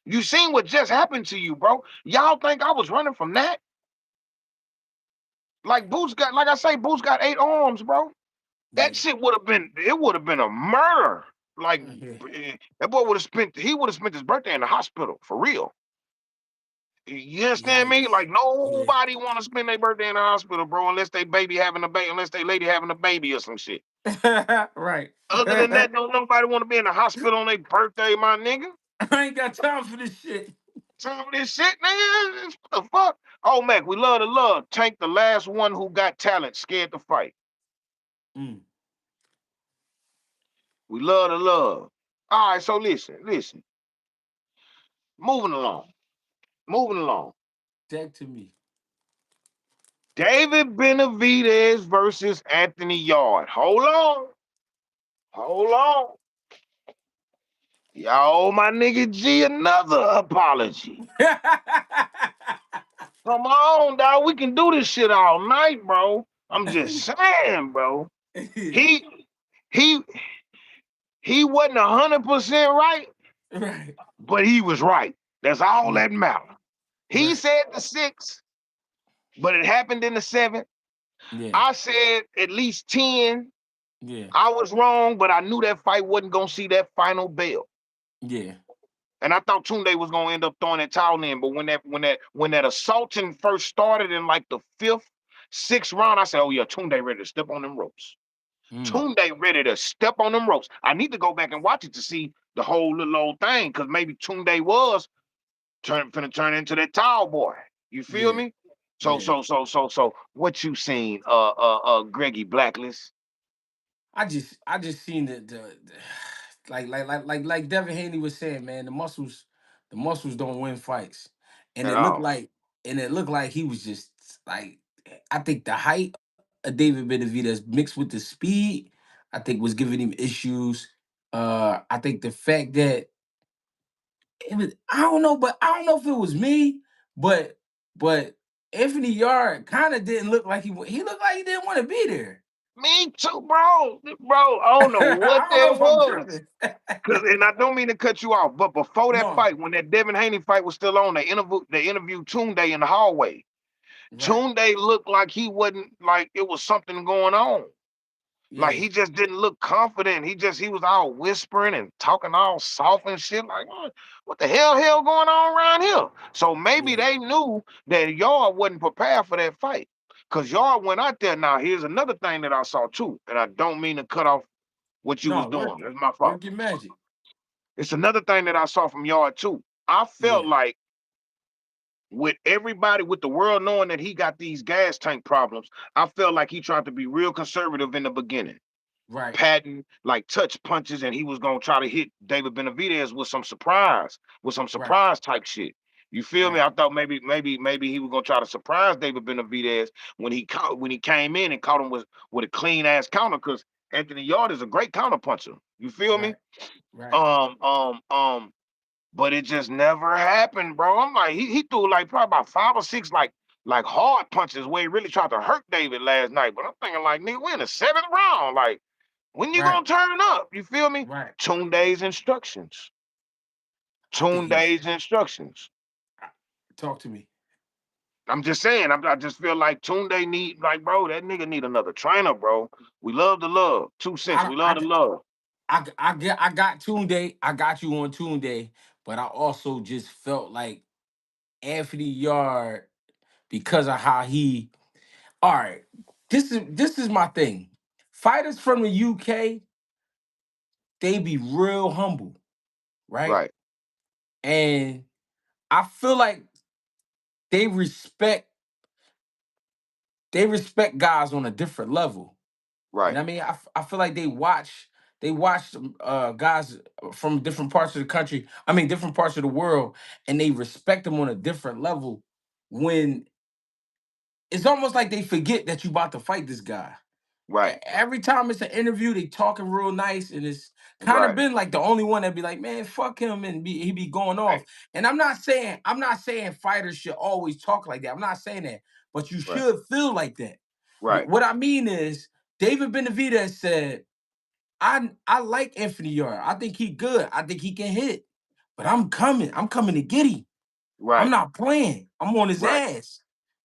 You seen what just happened to you, bro. Y'all think I was running from that? Like Boots got, like I say, Boots got 8 arms, bro. That Yeah. shit would have been a murder. Like Yeah. that boy would have spent his birthday in the hospital for real. You understand me? Yikes. Like Yeah. nobody want to spend their birthday in the hospital, bro, unless they baby having a baby, unless they lady having a baby or some shit. Right. Other than that, don't nobody want to be in the hospital on their birthday, my nigga. I ain't got time for this shit. Some of this shit, nigga. What the fuck? Oh, Mac, we love to love. Tank the last one who got talent, scared to fight. Mm. We love to love. All right, so listen. Moving along. Moving along. Dead to me. David Benavidez versus Anthony Yard. Hold on. Hold on. Y'all owe my nigga G another apology. Come on, dog. We can do this shit all night, bro. I'm just saying, bro. He he he wasn't 100% right, Right. but he was right. That's all Mm. that matters. He Right. said the six, but it happened in the seven. Yeah. I said at least 10. Yeah. I was wrong, but I knew that fight wasn't gonna see that final bell. Yeah. And I thought Tunde was gonna end up throwing that towel in. But when that assaulting first started in like the fifth, sixth round, I said, "Oh yeah, Tunde ready to step on them ropes. Mm. Tunde ready to step on them ropes." I need to go back and watch it to see the whole little old thing, because maybe Tunde was finna turn into that towel boy. You feel Yeah. me? So Yeah. so so so so what you seen, Greggy Blacklist? I just seen like Devin Haney was saying, man, the muscles don't win fights. And At it looked all. like and it looked like he was just like I think the height of David Benavidez mixed with the speed, I think was giving him issues. I think the fact that I don't know, but I don't know if it was me, but but Anthony Yard kind of didn't look like he looked like he didn't want to be there. Me too, bro. Bro, I don't know what I don't know that if I'm was. tripping. Cause and I don't mean to cut you off, but before that No, fight, when that Devin Haney fight was still on, they interviewed Tunde in the hallway. right. Tunde looked like he wasn't, like it was something going on. Like Yeah, he just didn't look confident. He was all whispering and talking all soft and shit. Like, what the hell going on around here? So maybe yeah. they knew that y'all wasn't prepared for that fight. Cause y'all went out there. Now, here's another thing that I saw too. And I don't mean to cut off what you was No, doing. That's my fault. work your magic. It's another thing that I saw from y'all too. I felt Yeah, like with everybody, with the world knowing that he got these gas tank problems, I felt like he tried to be real conservative in the beginning, right, patting like touch punches, and he was gonna try to hit David Benavidez with some right, surprise type shit. You feel me? right, I thought maybe he was gonna try to surprise David Benavidez when he came in and caught him with a clean ass counter, because Anthony Yard is a great counter puncher. You feel me? right, right, Um, um, um, but it just never happened, bro. I'm like, he threw like probably about 5 or 6 like hard punches where he really tried to hurt David last night. But I'm thinking like, nigga, we're in the 7th round. Like, when you right, gonna turn up? You feel me? right. Tunde's instructions. I think he's. Tunde's instructions. I- Talk to me. I'm just saying. I just feel like Tunde need, like, bro, that nigga need another trainer, bro. We love the love. 2 cents. I We love I the love. I got Tunde. I got you on Tunde, but I also just felt like Anthony Yard because of how he. All right, this is my thing. Fighters from the UK, they be real humble, right? Right, And I feel like they respect they respect guys on a different level. You right, know what I mean? I feel like they watch guys from different parts of the country. I mean, different parts of the world, and they respect them on a different level. When it's almost like they forget that you about to fight this guy. right, Every time it's an interview, they talking real nice, and it's kind of right, been like the only one that be like, man, fuck him, and he be going off. right, And I'm not saying fighters should always talk like that. I'm not saying that, but you right, should feel like that. right, What I mean is, David Benavidez said, I like Anthony Yard. I think he good. I think he can hit, but I'm coming. I'm coming to get him. I'm right, not playing. I'm on his right, ass.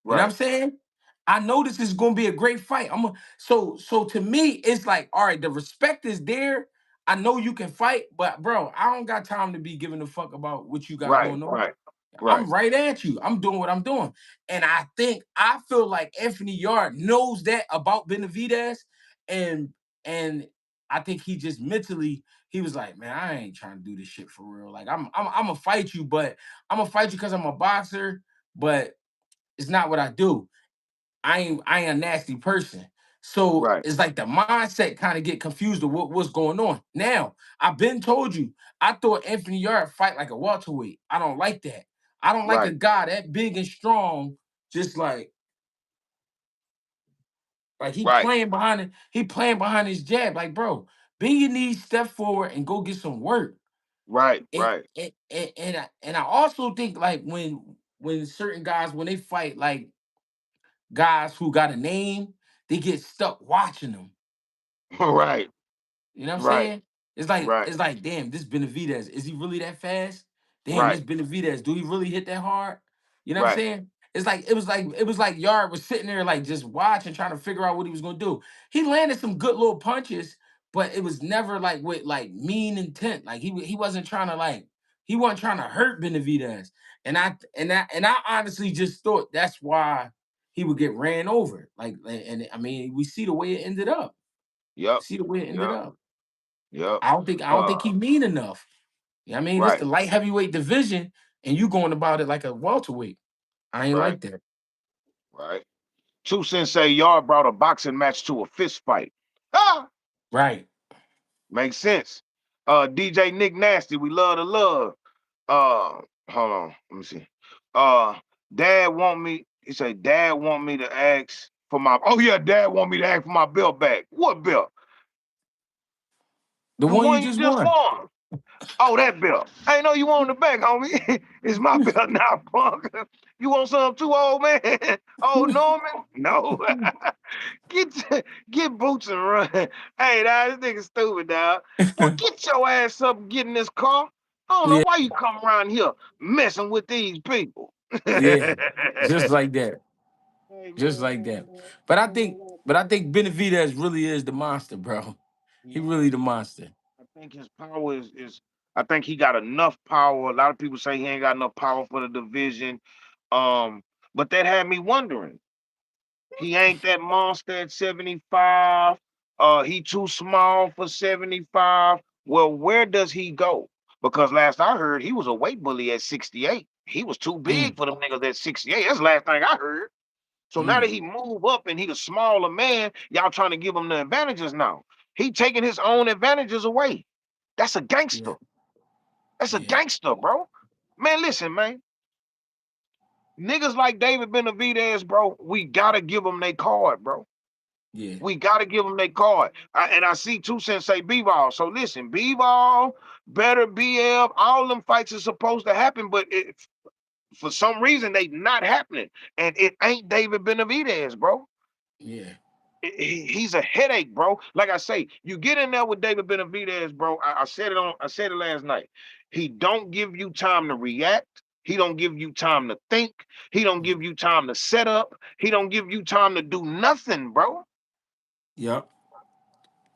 You know what I'm right, saying? I know this is gonna be a great fight. So to me, it's like, all right, the respect is there. I know you can fight, but bro, I don't got time to be giving a fuck about what you got right, going on. right, right, I'm right at you. I'm doing what I'm doing. And I feel like Anthony Yard knows that about Benavidez. And and I think he just mentally, he was like, man, I ain't trying to do this shit for real. Like I'm gonna fight you, but I'm gonna fight you because I'm a boxer, but it's not what I do. I ain't a nasty person. So right. it's like the mindset kind of get confused of what's going on. Now, I've been told you, I thought Anthony Yard fight like a welterweight. I don't like that. I don't like a Right, guy that big and strong, just like right, he playing behind his jab. Like, bro, bend your knees, step forward, and go get some work. right, And right, I also think like when certain guys when they fight like guys who got a name, they get stuck watching them. right, You know what I'm right, saying? It's like right, it's like, damn, this Benavidez, is he really that fast? Damn, right, this Benavidez, do he really hit that hard? You know what I'm right, saying? It's like it was like Yard was sitting there like just watching, trying to figure out what he was gonna do. He landed some good little punches, but it was never like with like mean intent. Like he wasn't trying to he wasn't trying to hurt Benavidez. And I honestly just thought that's why he would get ran over. And I mean, we see the way it ended up. yep, See the way it ended yep, up. yep. I don't think he mean enough. You know what I mean? This Right, the light heavyweight division, and you going about it like a welterweight. I ain't right, like that. right. Two Sensei Yard brought a boxing match to a fist fight. Ah, Right. makes sense. DJ Nick Nasty, we love the love. Hold on, let me see. Uh, Dad want me. He said, Dad want me to ask for my. Oh yeah, Dad want me to ask for my belt back. What belt? The The one you one you just just won. won. Oh, that belt. I ain't know you wanted the back, homie. It's my belt now, punk. You want some too, old man? Old Norman? No. Get get boots and run. Hey, dog, this nigga stupid, dog. Well, get your ass up and get in this car. I don't know Yeah, why you come around here messing with these people. yeah. Just like that. Hey Just man, like that. But I think But I think Benavidez really is the monster, bro. He Yeah, really the monster. I think his power is I think he got enough power. A lot of people say he ain't got enough power for the division. Um, but that had me wondering. He ain't that monster at 75. He too small for 75. Well, where does he go? Because last I heard, he was a weight bully at 68. He was too big Mm, for them niggas at 68. That's the last thing I heard. So now that mm, he move up and he a smaller man, y'all trying to give him the advantages now. He taking his own advantages away. That's a yeah, gangster. That's a yeah, gangster, bro. Man, listen, man. Niggas like David Benavidez, bro, we gotta give them their card, bro. yeah, We got to give them their card. And I see Two Cents say B-Ball. So listen, B-Ball, better BF, all them fights are supposed to happen, but for some reason they not happening. And it ain't David Benavidez, bro. yeah, He's a headache, bro. Like I say, you get in there with David Benavidez, bro. I said it last night. He don't give you time to react. He don't give you time to think. He don't give you time to set up. He don't give you time to do nothing, bro. yep.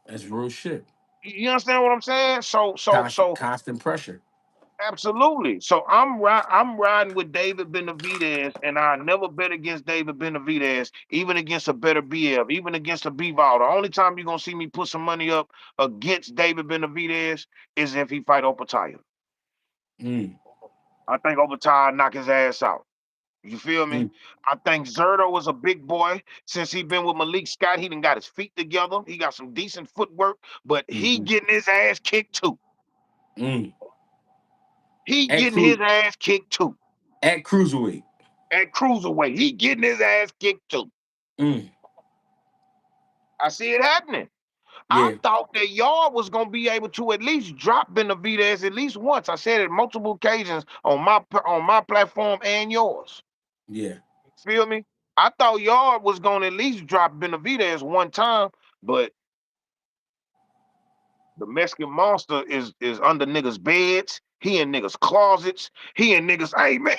That's real shit. You understand what I'm saying? So Constant pressure. absolutely. So I'm riding with David Benavidez, and I never bet against David Benavidez, even against a better BF, even against a B-Ball. The only time you're gonna see me put some money up against David Benavidez is if he fight Opetaya. Mm, I think Opetaya knock his ass out. You feel me? mm, I think Zerto was a big boy since he been with Malik Scott. He done got his feet together. He got some decent footwork, but he mm, getting his ass kicked too. mm. He At getting his cru ass kicked too. at cruiserweight. At cruiserweight, he getting his ass kicked too. Mm, I see it happening. I yeah, thought that y'all was gonna be able to at least drop Benavidez at least once. I said it multiple occasions on my platform and yours. yeah. Feel me? I thought y'all was gonna at least drop Benavidez one time, but the Mexican monster is under niggas' beds. He in niggas' closets. He in niggas. Hey man,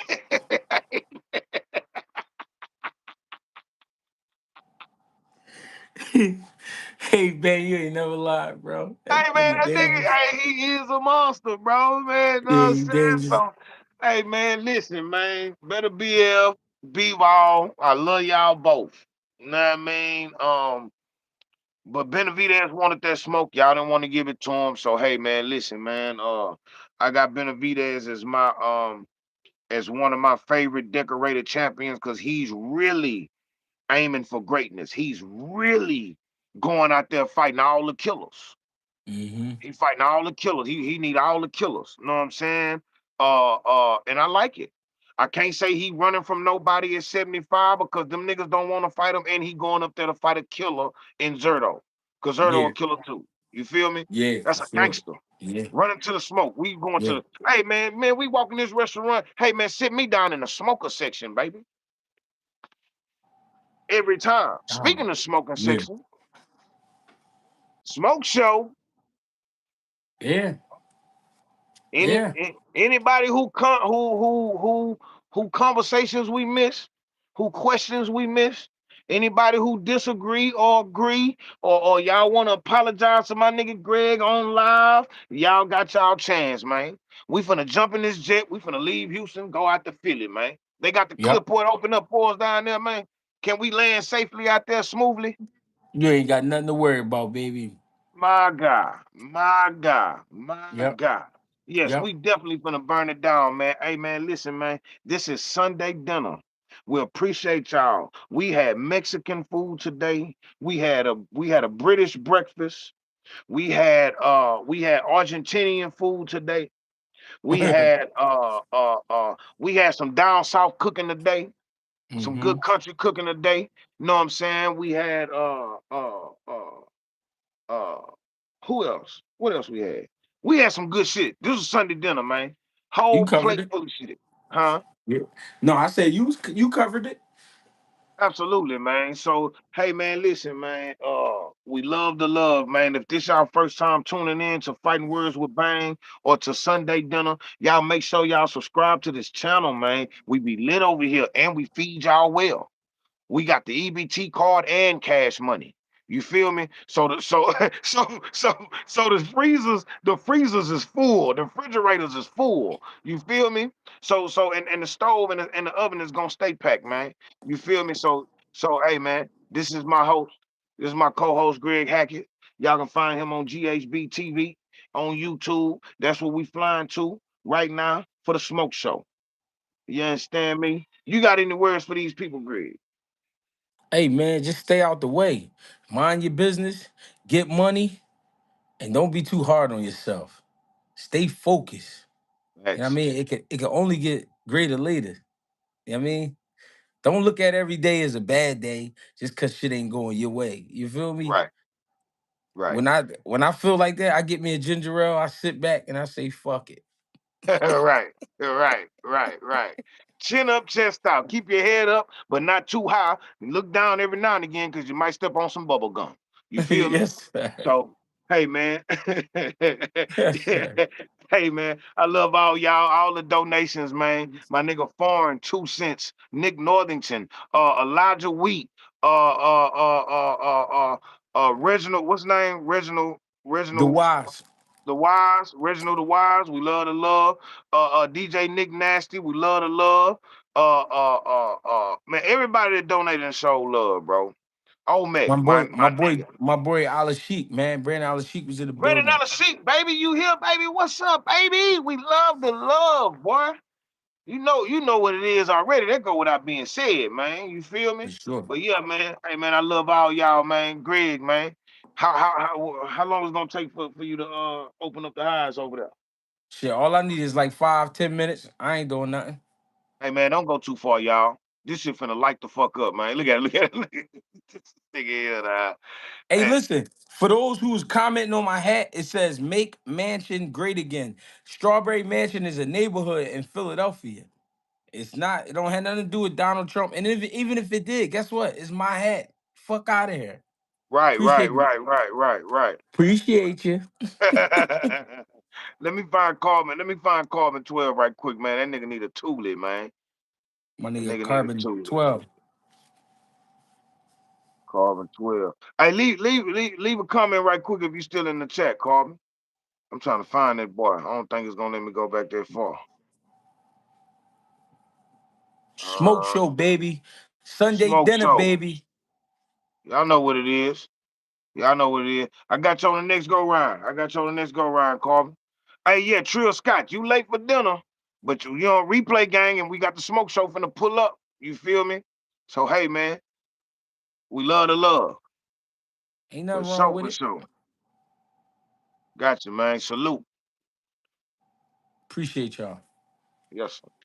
Hey man, you ain't never lied, bro. That hey man, nigga that nigga, dangerous. hey, he is a monster, bro, man. You know what Yeah, I'm he saying? dangerous. So, hey man, listen, man. Better BF, B-Ball. I love y'all both. You know what I mean? But Benavidez wanted that smoke. Y'all didn't want to give it to him. So hey man, listen, man. I got Benavidez as my as one of my favorite decorated champions because he's really aiming for greatness. He's really going out there fighting all the killers. Mm-hmm. He fighting all the killers. He need all the killers. You know what I'm saying? And I like it. I can't say he running from nobody at 75 because them niggas don't want to fight him, and he going up there to fight a killer in Zerto. Cause Zerto Yeah, a killer too. You feel me? yeah, That's for a sure. gangster. Yeah, Running to the smoke. We going yeah. to hey man, we walk in this restaurant. Hey man, sit me down in the smoker section, baby. Every time. Oh, Speaking of smoking yeah, section, smoke show. yeah, Any yeah. anybody who conversations we miss, who questions we miss, anybody who disagree or agree, or y'all want to apologize to my nigga Greg on live, y'all got y'all chance, man. We finna jump in this jet. We finna leave Houston, go out to Philly, man. They got the Yep. clipboard open up for us down there, man. Can we land safely out there smoothly? You ain't got nothing to worry about, baby. My God, my God, my Yep. God. Yes, Yep. we definitely gonna burn it down, man. Hey, man, listen, man. This is Sunday dinner. We appreciate y'all. We had Mexican food today. We had a British breakfast. We had Argentinian food today. We had some down south cooking today. Some Mm-hmm. good country cooking today. Know what I'm saying? We had uh, who else? What else we had? We had some good shit. This was Sunday dinner, man. You Whole covered plate it. full of shit. Huh? Yeah. No, I said you covered it. Absolutely, man. So, hey, man, listen, man. We love the love, man. If this y'all first time tuning in to Fighting Words with Bang or to Sunday dinner, y'all make sure y'all subscribe to this channel, man. We be lit over here and we feed y'all well. We got the EBT card and cash money. You feel me? So the freezers is full. The refrigerators is full. You feel me? And the stove and the oven is gonna stay packed, man. You feel me? So hey man, this is my host. This is my co-host Greg Hackett. Y'all can find him on Ghbtv on YouTube. That's what we flying to right now for the smoke show. You understand me? You got any words for these people, Greg? Hey man, just stay out the way. Mind your business, get money, and don't be too hard on yourself. Stay focused. You know what I Thanks. mean? It can only get greater later. You know what I mean? Don't look at every day as a bad day just cause shit ain't going your way. You feel me? Right, right. When I feel like that, I get me a ginger ale, I sit back and I say, fuck it. Right, right. Chin up, chest out. Keep your head up, but not too high. And look down every now and again because you might step on some bubble gum. You feel me? Yes, sir. So, hey man, Yes, sir. hey man, I love all y'all, all the donations, man. My nigga Foreign, 2 cents, Nick Northington, Elijah Wheat, Reginald, what's his name? The Reginald wise. the Wise, Reginald the Wise, we love the love. DJ Nick Nasty, we love the love. Man, everybody that donated and show love, bro. My Omek, boy, my my boy, nigga. my boy Ala Sheik, man. Brandon Ala Sheik was in the Brandon building. Ellis Sheep, baby, you here, baby? What's up, baby? We love the love, boy. You know what it is already. That go without being said, man. You feel For me? sure. But yeah, man. Hey, man, I love all y'all, man. Greg, man. How long is it gonna take for you to open up the eyes over there? Shit, all I need is like 5, 10 minutes. I ain't doing nothing. Hey man, don't go too far, y'all. This shit finna light the fuck up, man. Look at it, look at it. Look at it. This nigga here, Hey, hey, listen, for those who's commenting on my hat, it says make mansion great again. Strawberry Mansion is a neighborhood in Philadelphia. It's not, it don't have nothing to do with Donald Trump. And even if it did, guess what? It's my hat. Fuck out of here. right, right, Appreciate you. right, right, right, right. Appreciate you. Let me find Carmen. Let me find Carmen 12 right quick, man. That nigga need a toolie, man. My That nigga nigga need a Carbon toolie. 12. Carmen 12. Hey, leave a comment right quick if you still in the chat, Carmen. I'm trying to find that boy. I don't think it's gonna let me go back that far. Smoke Uh show, baby. Sunday Smoke dinner, show. baby. Y'all know what it is. Y'all know what it is. I got you on the next go round. I got you on the next go round, Carmen. Hey, yeah, Trill Scott, you late for dinner, but you on replay gang, and we got the smoke show finna pull up. You feel me? So hey, man, we love the love Ain't for nothing wrong sure, with for it. sure. Got you, man. Salute. Appreciate y'all. Yes, sir.